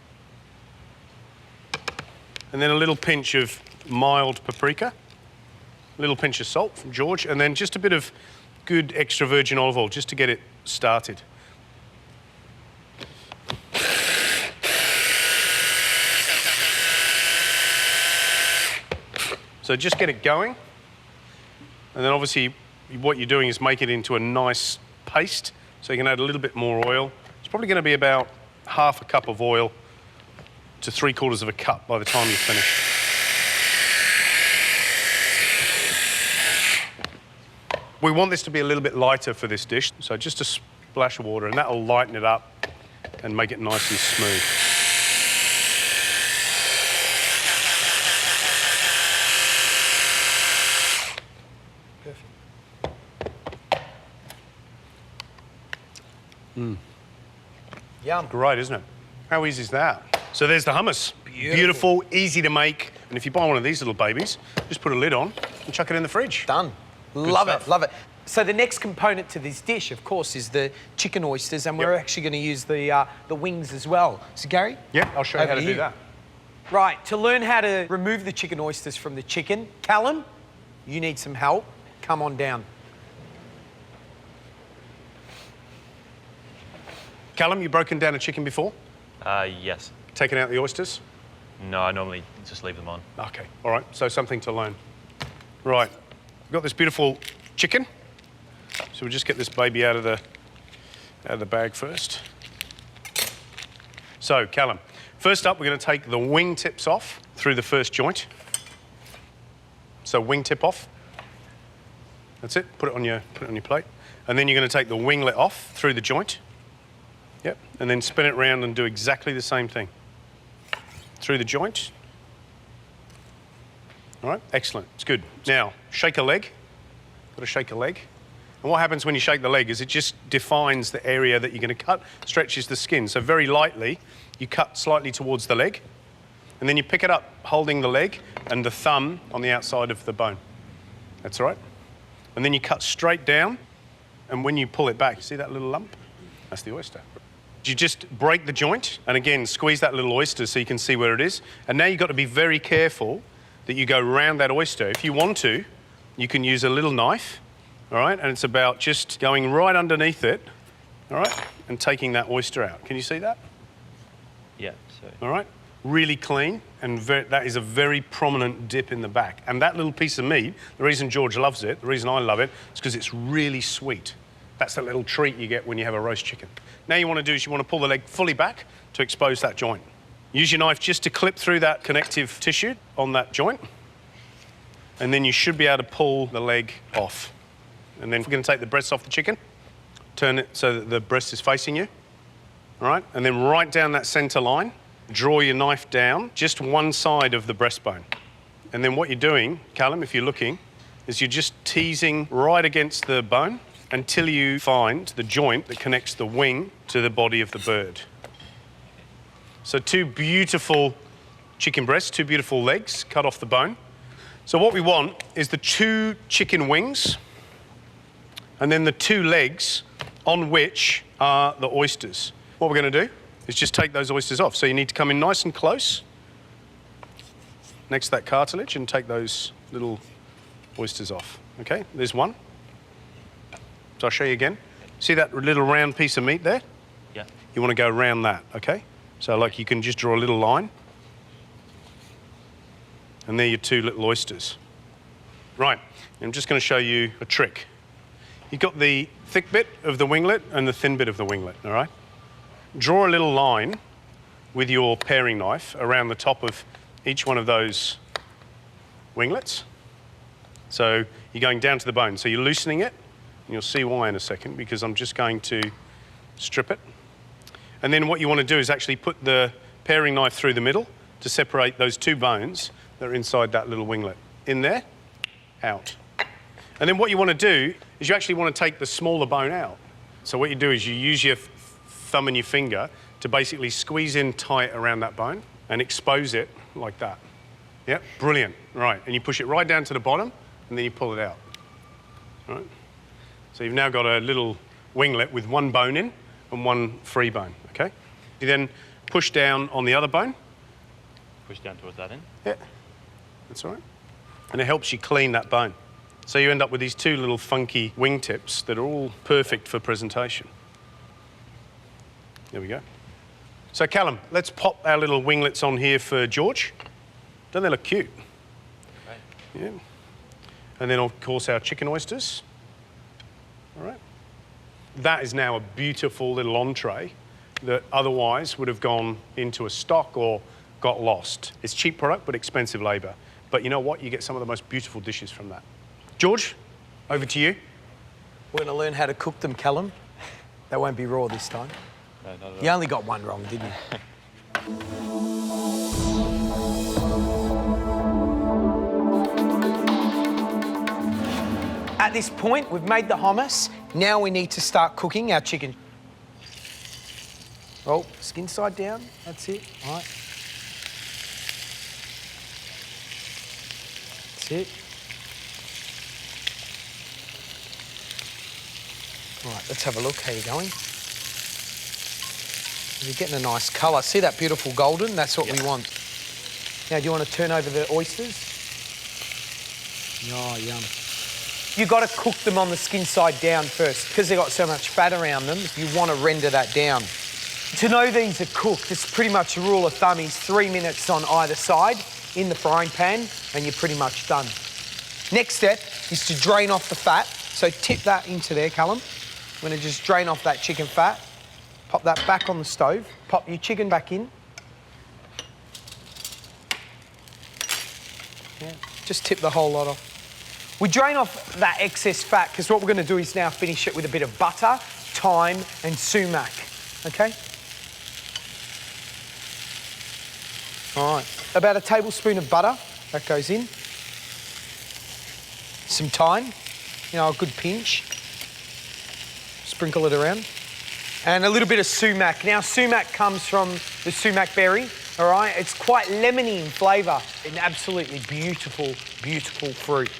And then a little pinch of mild paprika. A little pinch of salt from George, and then just a bit of good extra virgin olive oil just to get it started. So just get it going, and then obviously what you're doing is make it into a nice paste, so you can add a little bit more oil. It's probably going to be about half a cup of oil to 3/4 of a cup by the time you finish. We want this to be a little bit lighter for this dish, so just a splash of water, and that'll lighten it up and make it nice and smooth. Yum. Great, isn't it? How easy is that? So there's the hummus. Beautiful, easy to make. And if you buy one of these little babies, just put a lid on and chuck it in the fridge. Done. Love it, love it. So the next component to this dish, of course, is the chicken oysters, and we're actually going to use the wings as well. So, Gary? Yeah, I'll show you how to do that. Right, to learn how to remove the chicken oysters from the chicken, Callum, you need some help. Come on down. Callum, you broken down a chicken before? Yes. Taken out the oysters? No, I normally just leave them on. Okay, all right, so something to learn. Right, we've got this beautiful chicken. So we'll just get this baby out of the bag first. So, Callum, first up, we're going to take the wing tips off through the first joint. So wing tip off. That's it. Put it on your plate. And then you're going to take the winglet off through the joint. Yep. And then spin it around and do exactly the same thing. Through the joint. All right, excellent. It's good. Now, shake a leg. Got to shake a leg. And what happens when you shake the leg is it just defines the area that you're going to cut, stretches the skin. So very lightly, you cut slightly towards the leg, and then you pick it up, holding the leg and the thumb on the outside of the bone. That's all right. And then you cut straight down, and when you pull it back, you see that little lump? That's the oyster. You just break the joint, and again, squeeze that little oyster so you can see where it is. And now you've got to be very careful that you go round that oyster. If you want to, you can use a little knife. All right, and it's about just going right underneath it, all right, and taking that oyster out. Can you see that? Yeah. So. All right, really clean, and that is a very prominent dip in the back. And that little piece of meat, the reason George loves it, the reason I love it, is because it's really sweet. That's the little treat you get when you have a roast chicken. Now you want to do is you want to pull the leg fully back to expose that joint. Use your knife just to clip through that connective tissue on that joint, and then you should be able to pull the leg off. And then we're going to take the breast off the chicken, turn it so that the breast is facing you, all right? And then right down that centre line, draw your knife down just one side of the breastbone. And then what you're doing, Callum, if you're looking, is you're just teasing right against the bone until you find the joint that connects the wing to the body of the bird. So two beautiful chicken breasts, two beautiful legs cut off the bone. So what we want is the two chicken wings and then the two legs on which are the oysters. What we're going to do is just take those oysters off. So you need to come in nice and close next to that cartilage and take those little oysters off. Okay, there's one. So I'll show you again. See that little round piece of meat there? Yeah. You want to go around that, okay? So like you can just draw a little line. And there are your two little oysters. Right, I'm just going to show you a trick. You've got the thick bit of the winglet and the thin bit of the winglet, all right? Draw a little line with your paring knife around the top of each one of those winglets. So you're going down to the bone. So you're loosening it, and you'll see why in a second, because I'm just going to strip it. And then what you want to do is actually put the paring knife through the middle to separate those two bones that are inside that little winglet. In there, out. And then what you want to do is you actually want to take the smaller bone out. So what you do is you use your thumb and your finger to basically squeeze in tight around that bone and expose it like that. Yep, brilliant. Right, and you push it right down to the bottom and then you pull it out. All right. So you've now got a little winglet with one bone in and one free bone, okay? You then push down on the other bone. Push down towards that end? Yeah, that's all right. And it helps you clean that bone. So you end up with these two little funky wing tips that are all perfect for presentation. There we go. So Callum, let's pop our little winglets on here for George. Don't they look cute? Right. Yeah. And then of course our chicken oysters. All right. That is now a beautiful little entree that otherwise would have gone into a stock or got lost. It's cheap product, but expensive labour. But you know what? You get some of the most beautiful dishes from that. George, over to you. We're going to learn how to cook them, Callum. They won't be raw this time. No, not at all. You only got one wrong, didn't you? At this point, we've made the hummus. Now we need to start cooking our chicken. Oh, skin side down. That's it. All right. That's it. All right, let's have a look. How you going? You're getting a nice colour. See that beautiful golden? That's what we want. Now, do you want to turn over the oysters? Oh, yum. You've got to cook them on the skin side down first. Because they've got so much fat around them, you want to render that down. To know these are cooked, it's pretty much a rule of thumb is 3 minutes on either side in the frying pan and you're pretty much done. Next step is to drain off the fat. So tip that into there, Callum. I'm going to just drain off that chicken fat. Pop that back on the stove. Pop your chicken back in. Yeah, just tip the whole lot off. We drain off that excess fat because what we're going to do is now finish it with a bit of butter, thyme and sumac, okay? All right, about a tablespoon of butter, that goes in. Some thyme, you know, a good pinch. Sprinkle it around. And a little bit of sumac. Now, sumac comes from the sumac berry, all right? It's quite lemony in flavour. An absolutely beautiful, beautiful fruit.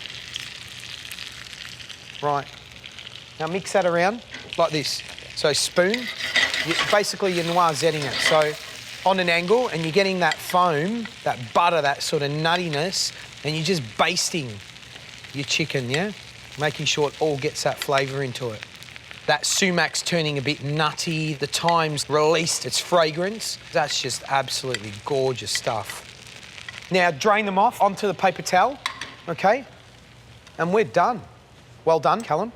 Right. Now mix that around like this. So spoon, basically you're noisetting it. So on an angle and you're getting that foam, that butter, that sort of nuttiness, and you're just basting your chicken, yeah? Making sure it all gets that flavour into it. That sumac's turning a bit nutty, the thyme's released its fragrance. That's just absolutely gorgeous stuff. Now drain them off onto the paper towel, okay? And we're done. Well done, Callum.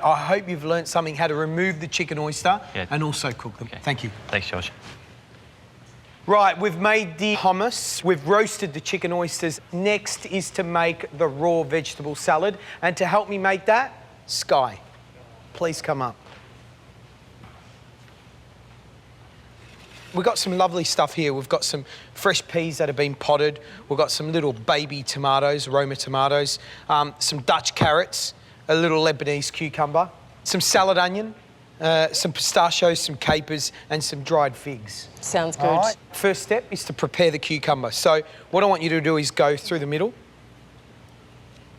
I hope you've learnt something how to remove the chicken oyster and also cook them. Okay. Thank you. Thanks, George. Right, we've made the hummus, we've roasted the chicken oysters. Next is to make the raw vegetable salad. And to help me make that, Sky, please come up. We've got some lovely stuff here. We've got some fresh peas that have been potted. We've got some little baby tomatoes, Roma tomatoes, some Dutch carrots, a little Lebanese cucumber, some salad onion, some pistachios, some capers, and some dried figs. Sounds good. All right. First step is to prepare the cucumber. So what I want you to do is go through the middle.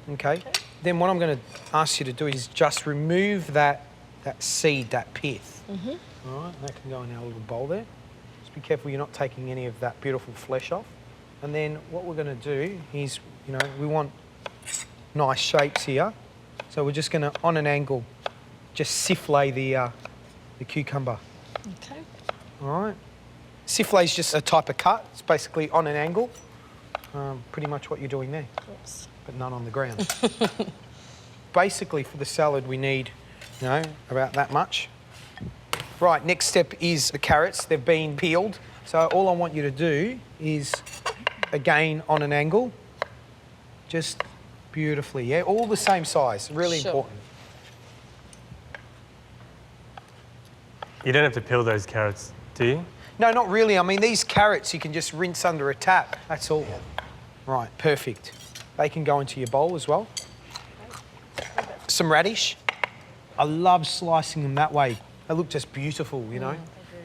Okay. Then what I'm going to ask you to do is just remove that seed, that pith. All right, that can go in our little bowl there. Just be careful you're not taking any of that beautiful flesh off. And then what we're going to do is, you know, we want nice shapes here. So we're just going to, on an angle, just siffle the cucumber. Okay. All right. Siffle is just a type of cut. It's basically on an angle. Pretty much what you're doing there. Oops. But none on the ground. Basically, for the salad, we need, you know, about that much. Right, next step is the carrots. They've been peeled. So all I want you to do is, again, on an angle, just beautifully, yeah? All the same size, really important. You don't have to peel those carrots, do you? No, not really. I mean, these carrots you can just rinse under a tap. That's all. Right, perfect. They can go into your bowl as well. Some radish. I love slicing them that way. They look just beautiful, you know?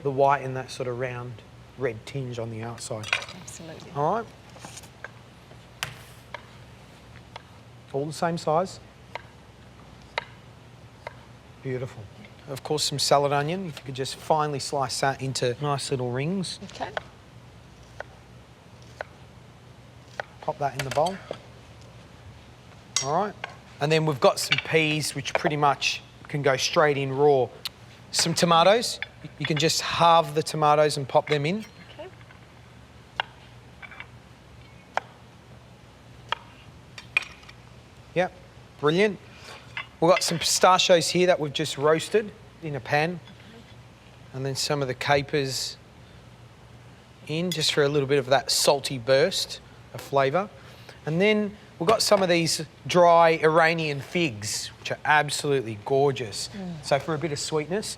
The white and that sort of round red tinge on the outside. Absolutely. All right. All the same size. Beautiful. Of course, some salad onion. If you could just finely slice that into nice little rings. Okay. Pop that in the bowl. All right. And then we've got some peas, which pretty much can go straight in raw. Some tomatoes. You can just halve the tomatoes and pop them in. Okay. Yep, brilliant. We've got some pistachios here that we've just roasted in a pan. And then some of the capers in, just for a little bit of that salty burst of flavour. And then we've got some of these dry Iranian figs, which are absolutely gorgeous. So for a bit of sweetness.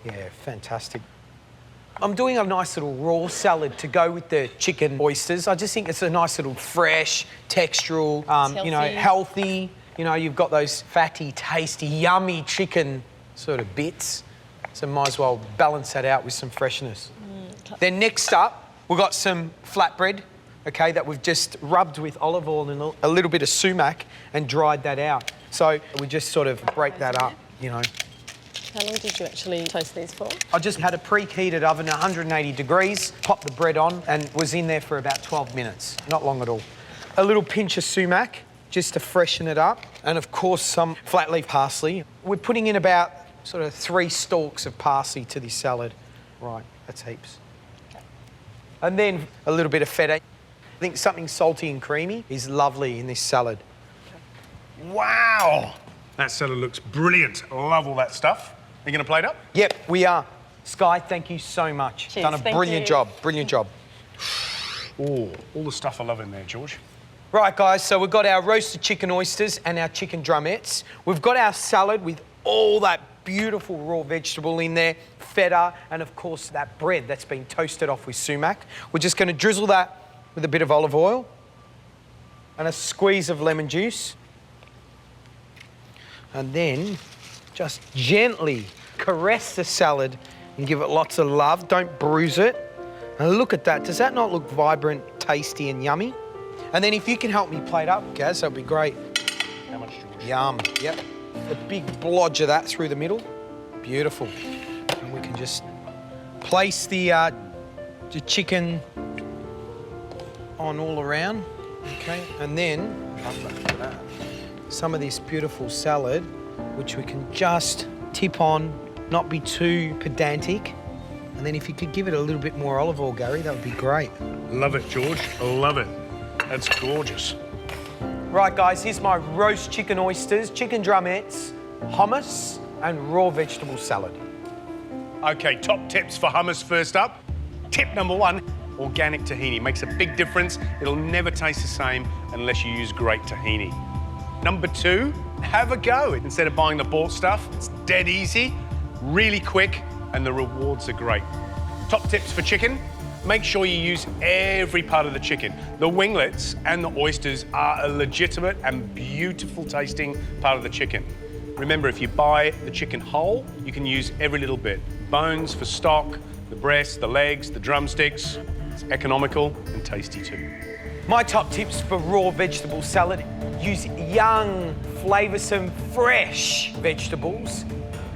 Yeah, fantastic. I'm doing a nice little raw salad to go with the chicken oysters. I just think it's a nice little fresh, textural, you know, healthy. You know, you've got those fatty, tasty, yummy chicken sort of bits. So might as well balance that out with some freshness. Then next up, we've got some flatbread, okay, that we've just rubbed with olive oil and a little bit of sumac and dried that out. So we just sort of break that up, you know. How long did you actually toast these for? I just had a preheated oven, 180 degrees, popped the bread on and was in there for about 12 minutes. Not long at all. A little pinch of sumac, just to freshen it up. And of course, some flat leaf parsley. We're putting in about sort of 3 stalks of parsley to this salad. Right, that's heaps. And then a little bit of feta. I think something salty and creamy is lovely in this salad. Wow! That salad looks brilliant. Love all that stuff. Are you going to plate up? Yep, we are. Sky, thank you so much. Cheers, Done a thank brilliant you. job, brilliant job. Oh, all the stuff I love in there, George. Right, guys, so we've got our roasted chicken oysters and our chicken drumettes. We've got our salad with all that beautiful raw vegetable in there, feta, and of course that bread that's been toasted off with sumac. We're just going to drizzle that with a bit of olive oil and a squeeze of lemon juice. And then just gently caress the salad and give it lots of love. Don't bruise it. And look at that. Does that not look vibrant, tasty and yummy? And then if you can help me plate up, Gaz, that'd be great. How much, George? Yum. Yep. A big blodge of that through the middle. Beautiful. And we can just place the chicken on all around. Okay. And then some of this beautiful salad, which we can just tip on, not be too pedantic. And then if you could give it a little bit more olive oil, Gary, that would be great. Love it, George. I love it. That's gorgeous. Right, guys, here's my roast chicken oysters, chicken drumettes, hummus, and raw vegetable salad. Okay, top tips for hummus first up. Tip number 1, organic tahini. Makes a big difference. It'll never taste the same unless you use great tahini. Number 2, have a go. Instead of buying the bought stuff, it's dead easy, really quick, and the rewards are great. Top tips for chicken. Make sure you use every part of the chicken. The winglets and the oysters are a legitimate and beautiful tasting part of the chicken. Remember, if you buy the chicken whole, you can use every little bit. Bones for stock, the breast, the legs, the drumsticks. It's economical and tasty too. My top tips for raw vegetable salad: use young, flavoursome, fresh vegetables.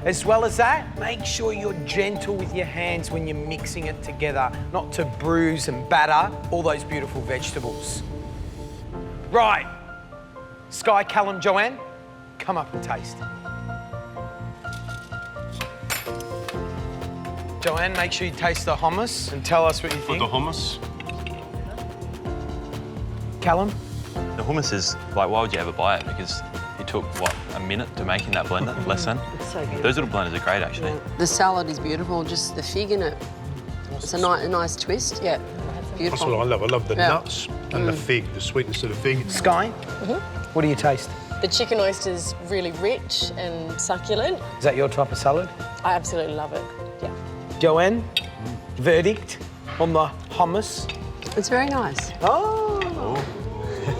As well as that, make sure you're gentle with your hands when you're mixing it together, not to bruise and batter all those beautiful vegetables. Right, Sky, Callum, Joanne, come up and taste. Joanne, make sure you taste the hummus and tell us what you think. The hummus. Callum? The hummus is like, why would you ever buy it? Because it took, what, a minute to make in that blender? Less than? It's so good. Those little blenders are great, actually. The salad is beautiful, just the fig in it. It's a nice twist, yeah. Beautiful. That's what I love. I love the nuts and the fig, the sweetness of the fig. Sky, what do you taste? The chicken oyster's really rich and succulent. Is that your type of salad? I absolutely love it, yeah. Joanne, verdict on the hummus? It's very nice. Oh!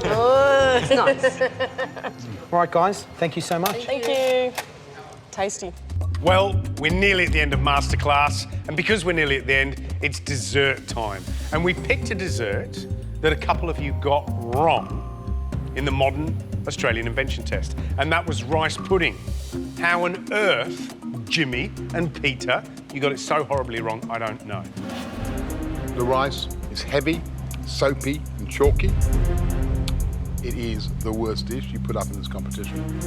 Oh, it's nice. All right, guys, thank you so much. Thank you. Tasty. Well, we're nearly at the end of MasterClass, and because we're nearly at the end, it's dessert time. And we picked a dessert that a couple of you got wrong in the modern Australian invention test, and that was rice pudding. How on earth, Jimmy and Peter, you got it so horribly wrong, I don't know. The rice is heavy, soapy and chalky. It is the worst dish you put up in this competition.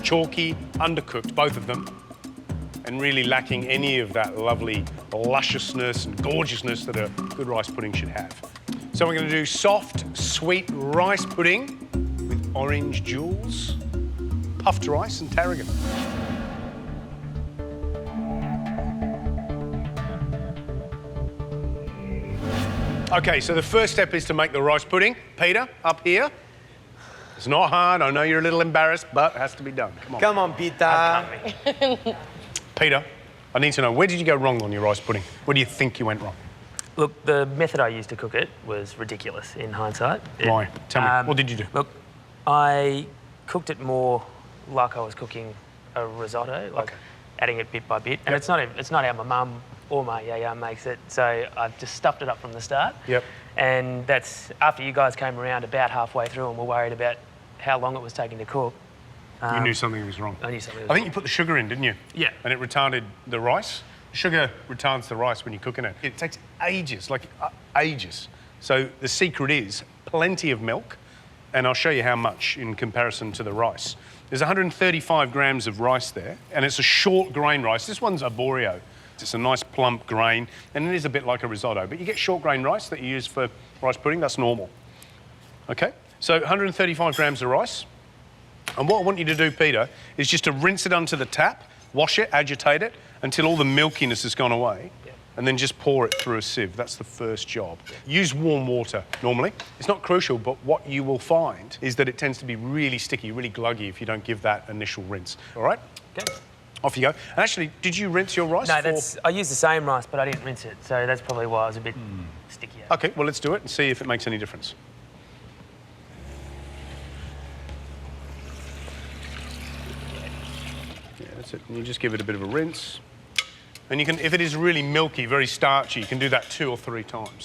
Chalky, undercooked, both of them, and really lacking any of that lovely lusciousness and gorgeousness that a good rice pudding should have. So we're going to do soft, sweet rice pudding with orange jewels, puffed rice and tarragon. Okay, so the first step is to make the rice pudding. Peter, up here. It's not hard. I know you're a little embarrassed, but it has to be done. Come on. Come on, Peter. Peter, I need to know, where did you go wrong on your rice pudding? Where do you think you went wrong? Look, the method I used to cook it was ridiculous in hindsight. Why? Tell me, what did you do? Look, I cooked it more like I was cooking a risotto, like adding it bit by bit. And it's not how my mum or my yaya makes it, so I've just stuffed it up from the start. Yep. And that's after you guys came around about halfway through and were worried about how long it was taking to cook. You knew something was wrong. I knew something was I think wrong. you put the sugar in, didn't you? Yeah. And it retarded the rice. Sugar retards the rice when you're cooking it. It takes ages, like ages. So the secret is plenty of milk, and I'll show you how much in comparison to the rice. There's 135 grams of rice there, and it's a short grain rice. This one's arborio. It's a nice plump grain, and it is a bit like a risotto, but you get short grain rice that you use for rice pudding, that's normal. Okay, so 135 grams of rice. And what I want you to do, Peter, is just to rinse it onto the tap, wash it, agitate it, until all the milkiness has gone away, and then just pour it through a sieve. That's the first job. Use warm water, normally. It's not crucial, but what you will find is that it tends to be really sticky, really gluggy if you don't give that initial rinse. All right? Okay. Off you go. And actually, did you rinse your rice? No, I used the same rice, but I didn't rinse it, so that's probably why I was a bit stickier. Okay, well, let's do it and see if it makes any difference. Yeah, that's it. And you just give it a bit of a rinse. And you can, if it is really milky, very starchy, you can do that 2 or 3 times.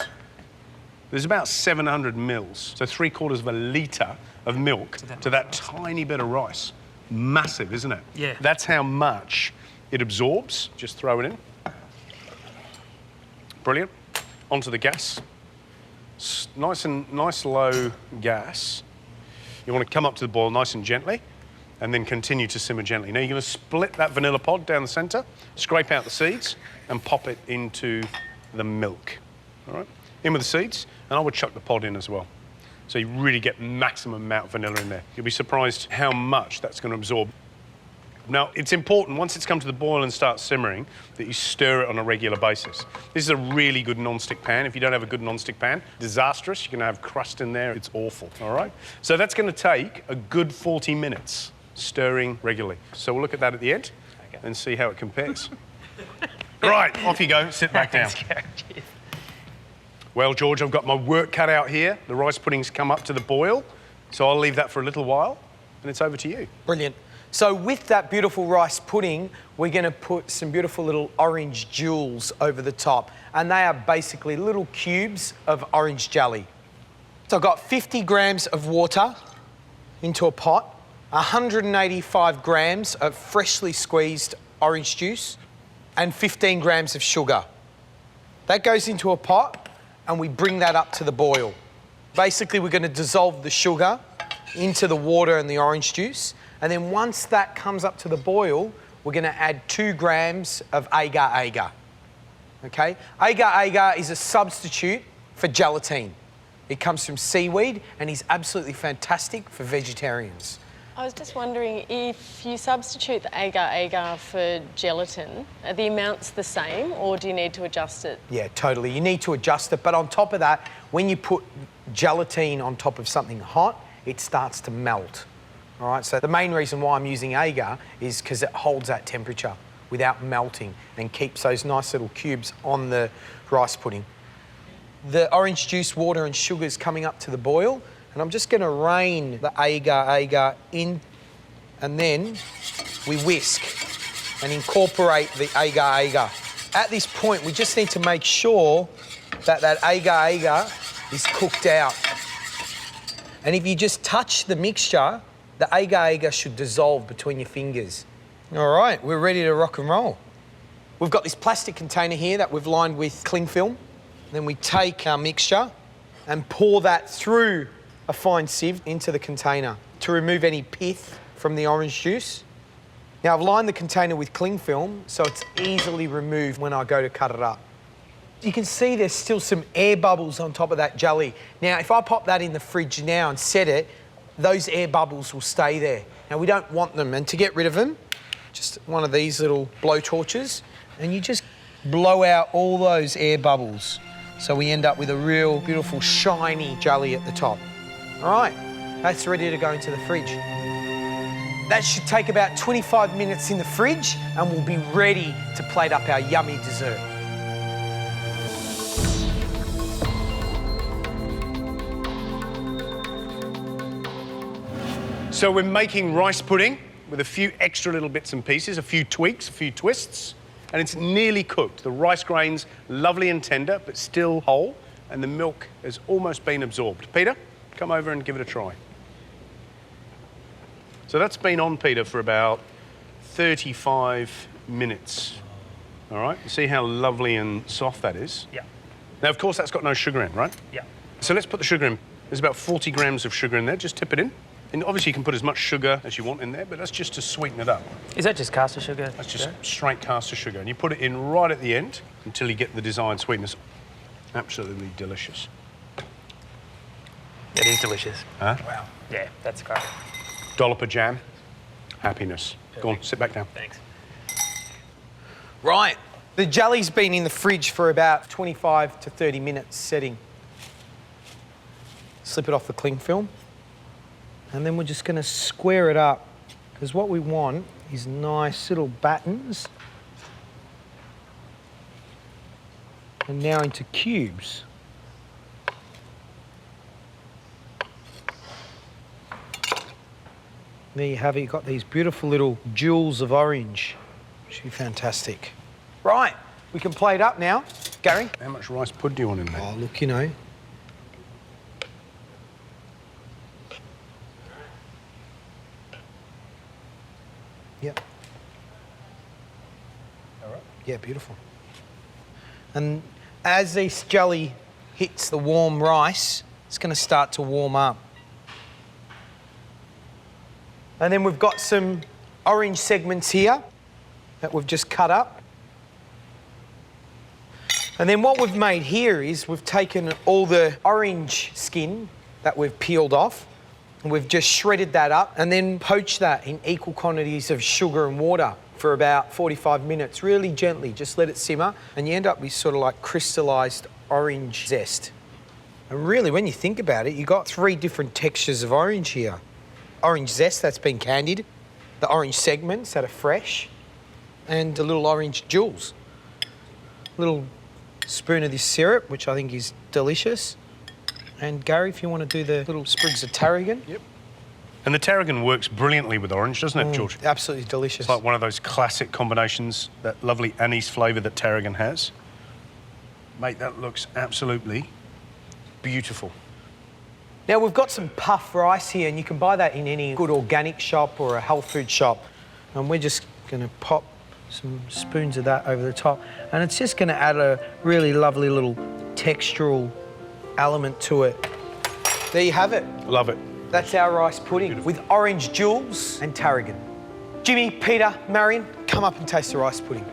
There's about 700 mils, so 3/4 of a litre of milk to that tiny bit of rice. Massive, isn't it? Yeah. That's how much it absorbs. Just throw it in. Brilliant. Onto the gas. Nice low gas. You want to come up to the boil nice and gently, and then continue to simmer gently. Now you're going to split that vanilla pod down the centre, scrape out the seeds, and pop it into the milk. All right? In with the seeds, and I would chuck the pod in as well. So you really get maximum amount of vanilla in there. You'll be surprised how much that's going to absorb. Now, it's important, once it's come to the boil and starts simmering, that you stir it on a regular basis. This is a really good non-stick pan. If you don't have a good non-stick pan, disastrous. You're going to have crust in there. It's awful, all right? So that's going to take a good 40 minutes, stirring regularly. So we'll look at that at the end and see how it compares. Right, off you go. Sit back down. Well, George, I've got my work cut out here. The rice pudding's come up to the boil, so I'll leave that for a little while, and it's over to you. Brilliant. So with that beautiful rice pudding, we're going to put some beautiful little orange jewels over the top, and they are basically little cubes of orange jelly. So I've got 50 grams of water into a pot, 185 grams of freshly squeezed orange juice, and 15 grams of sugar. That goes into a pot, and we bring that up to the boil. Basically, we're going to dissolve the sugar into the water and the orange juice, and then once that comes up to the boil, we're going to add 2 grams of agar-agar. Okay? Agar-agar is a substitute for gelatine. It comes from seaweed and is absolutely fantastic for vegetarians. I was just wondering, if you substitute the agar-agar for gelatin, are the amounts the same, or do you need to adjust it? Yeah, totally. You need to adjust it, but on top of that, when you put gelatine on top of something hot, it starts to melt. All right, so the main reason why I'm using agar is because it holds that temperature without melting and keeps those nice little cubes on the rice pudding. The orange juice, water and sugar is coming up to the boil, and I'm just going to rain the agar-agar in, and then we whisk and incorporate the agar-agar. At this point, we just need to make sure that that agar-agar is cooked out. And if you just touch the mixture, the agar-agar should dissolve between your fingers. All right, we're ready to rock and roll. We've got this plastic container here that we've lined with cling film. Then we take our mixture and pour that through a fine sieve into the container to remove any pith from the orange juice. Now, I've lined the container with cling film so it's easily removed when I go to cut it up. You can see there's still some air bubbles on top of that jelly. Now, if I pop that in the fridge now and set it, those air bubbles will stay there. Now, we don't want them, and to get rid of them, just one of these little blow torches, and you just blow out all those air bubbles. So we end up with a real beautiful shiny jelly at the top. All right, that's ready to go into the fridge. That should take about 25 minutes in the fridge, and we'll be ready to plate up our yummy dessert. So we're making rice pudding with a few extra little bits and pieces, a few tweaks, a few twists, and it's nearly cooked. The rice grain's lovely and tender, but still whole, and the milk has almost been absorbed. Peter, come over and give it a try. So that's been on, Peter, for about 35 minutes. All right, you see how lovely and soft that is? Yeah. Now, of course, that's got no sugar in, right? Yeah. So let's put the sugar in. There's about 40 grams of sugar in there. Just tip it in. And obviously you can put as much sugar as you want in there, but that's just to sweeten it up. Is that just caster sugar? That's just straight caster sugar. And you put it in right at the end until you get the desired sweetness. Absolutely delicious. It is delicious. Huh? Wow. Yeah, that's great. Dollop of jam. Happiness. Go on, sit back down. Thanks. Right. The jelly's been in the fridge for about 25 to 30 minutes setting. Slip it off the cling film. And then we're just going to square it up, because what we want is nice little battens. And now into cubes. There you have it. You've got these beautiful little jewels of orange. Should be fantastic. Right, we can plate up now. Gary? How much rice pud do you want in there? Oh, look, you know. Yep. All right. Yeah, beautiful. And as this jelly hits the warm rice, it's going to start to warm up. And then we've got some orange segments here that we've just cut up. And then what we've made here is we've taken all the orange skin that we've peeled off, and we've just shredded that up and then poached that in equal quantities of sugar and water for about 45 minutes, really gently, just let it simmer, and you end up with sort of like crystallised orange zest. And really, when you think about it, you've got 3 different textures of orange here. Orange zest that's been candied, the orange segments that are fresh, and the little orange jewels. Little spoon of this syrup, which I think is delicious. And Gary, if you want to do the little sprigs of tarragon. Yep. And the tarragon works brilliantly with orange, doesn't it, George? Absolutely delicious. It's like one of those classic combinations, that lovely anise flavour that tarragon has. Mate, that looks absolutely beautiful. Now, we've got some puff rice here, and you can buy that in any good organic shop or a health food shop. And we're just going to pop some spoons of that over the top. And it's just going to add a really lovely little textural element to it. There you have it. Love it. That's our rice pudding with orange jewels and tarragon. Jimmy, Peter, Marion, come up and taste the rice pudding.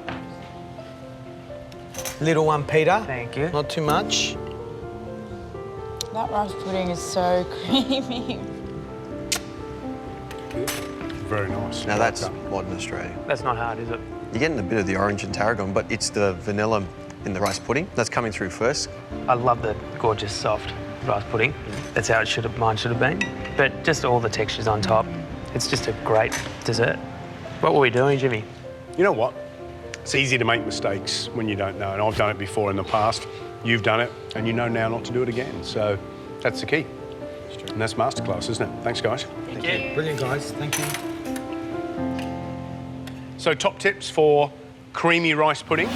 Little one, Peter. Thank you. Not too much. That rice pudding is so creamy. Very nice. Now that's modern Australia. That's not hard, is it? You're getting a bit of the orange and tarragon, but it's the vanilla in the rice pudding that's coming through first. I love the gorgeous soft rice pudding. That's how mine should have been. But just all the textures on top. It's just a great dessert. What were we doing, Jimmy? You know what? It's easy to make mistakes when you don't know, and I've done it before in the past. You've done it, and you know now not to do it again. So that's the key. And that's MasterClass, isn't it? Thanks, guys. Thank you. Brilliant, guys. Thank you. So top tips for creamy rice pudding.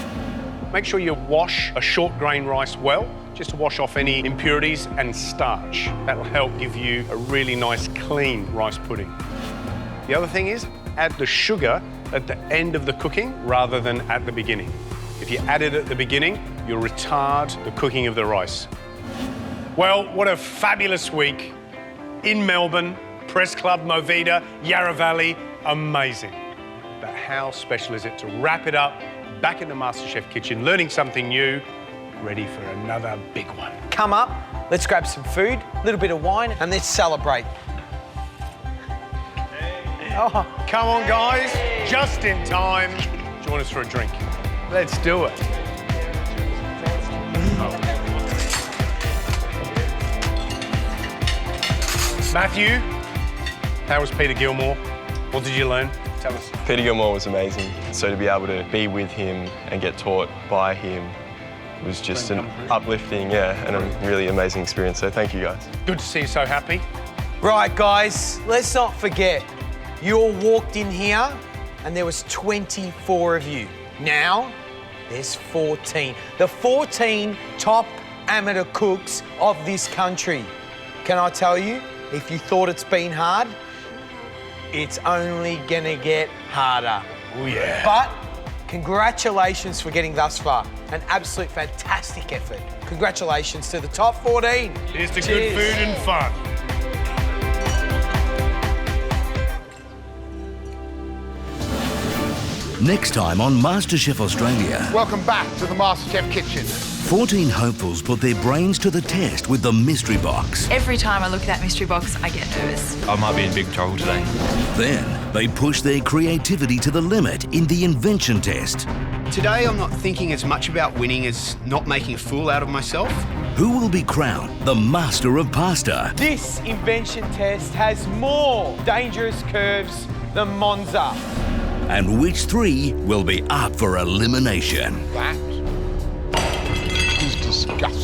Make sure you wash a short grain rice well, just to wash off any impurities and starch. That'll help give you a really nice, clean rice pudding. The other thing is, add the sugar at the end of the cooking rather than at the beginning. If you add it at the beginning, you'll retard the cooking of the rice. Well, what a fabulous week in Melbourne, Press Club, Movida, Yarra Valley, amazing. But how special is it to wrap it up back in the MasterChef kitchen, learning something new, ready for another big one. Come up, let's grab some food, a little bit of wine, and let's celebrate. Oh, come on, guys, just in time. Join us for a drink. Let's do it. Matthew, how was Peter Gilmore? What did you learn? Tell us. Peter Gilmore was amazing. So to be able to be with him and get taught by him was just an uplifting, and a really amazing experience. So thank you, guys. Good to see you so happy. Right, guys, let's not forget, you all walked in here and there was 24 of you. Now, there's 14. The 14 top amateur cooks of this country. Can I tell you, if you thought it's been hard, it's only gonna get harder. Oh, yeah. But congratulations for getting thus far. An absolute fantastic effort. Congratulations to the top 14. Here's to good food and fun. Next time on MasterChef Australia. Welcome back to the MasterChef kitchen. 14 hopefuls put their brains to the test with the mystery box. Every time I look at that mystery box, I get nervous. I might be in big trouble today. Then they push their creativity to the limit in the invention test. Today I'm not thinking as much about winning as not making a fool out of myself. Who will be crowned the master of pasta? This invention test has more dangerous curves than Monza. And which three will be up for elimination? That is disgusting.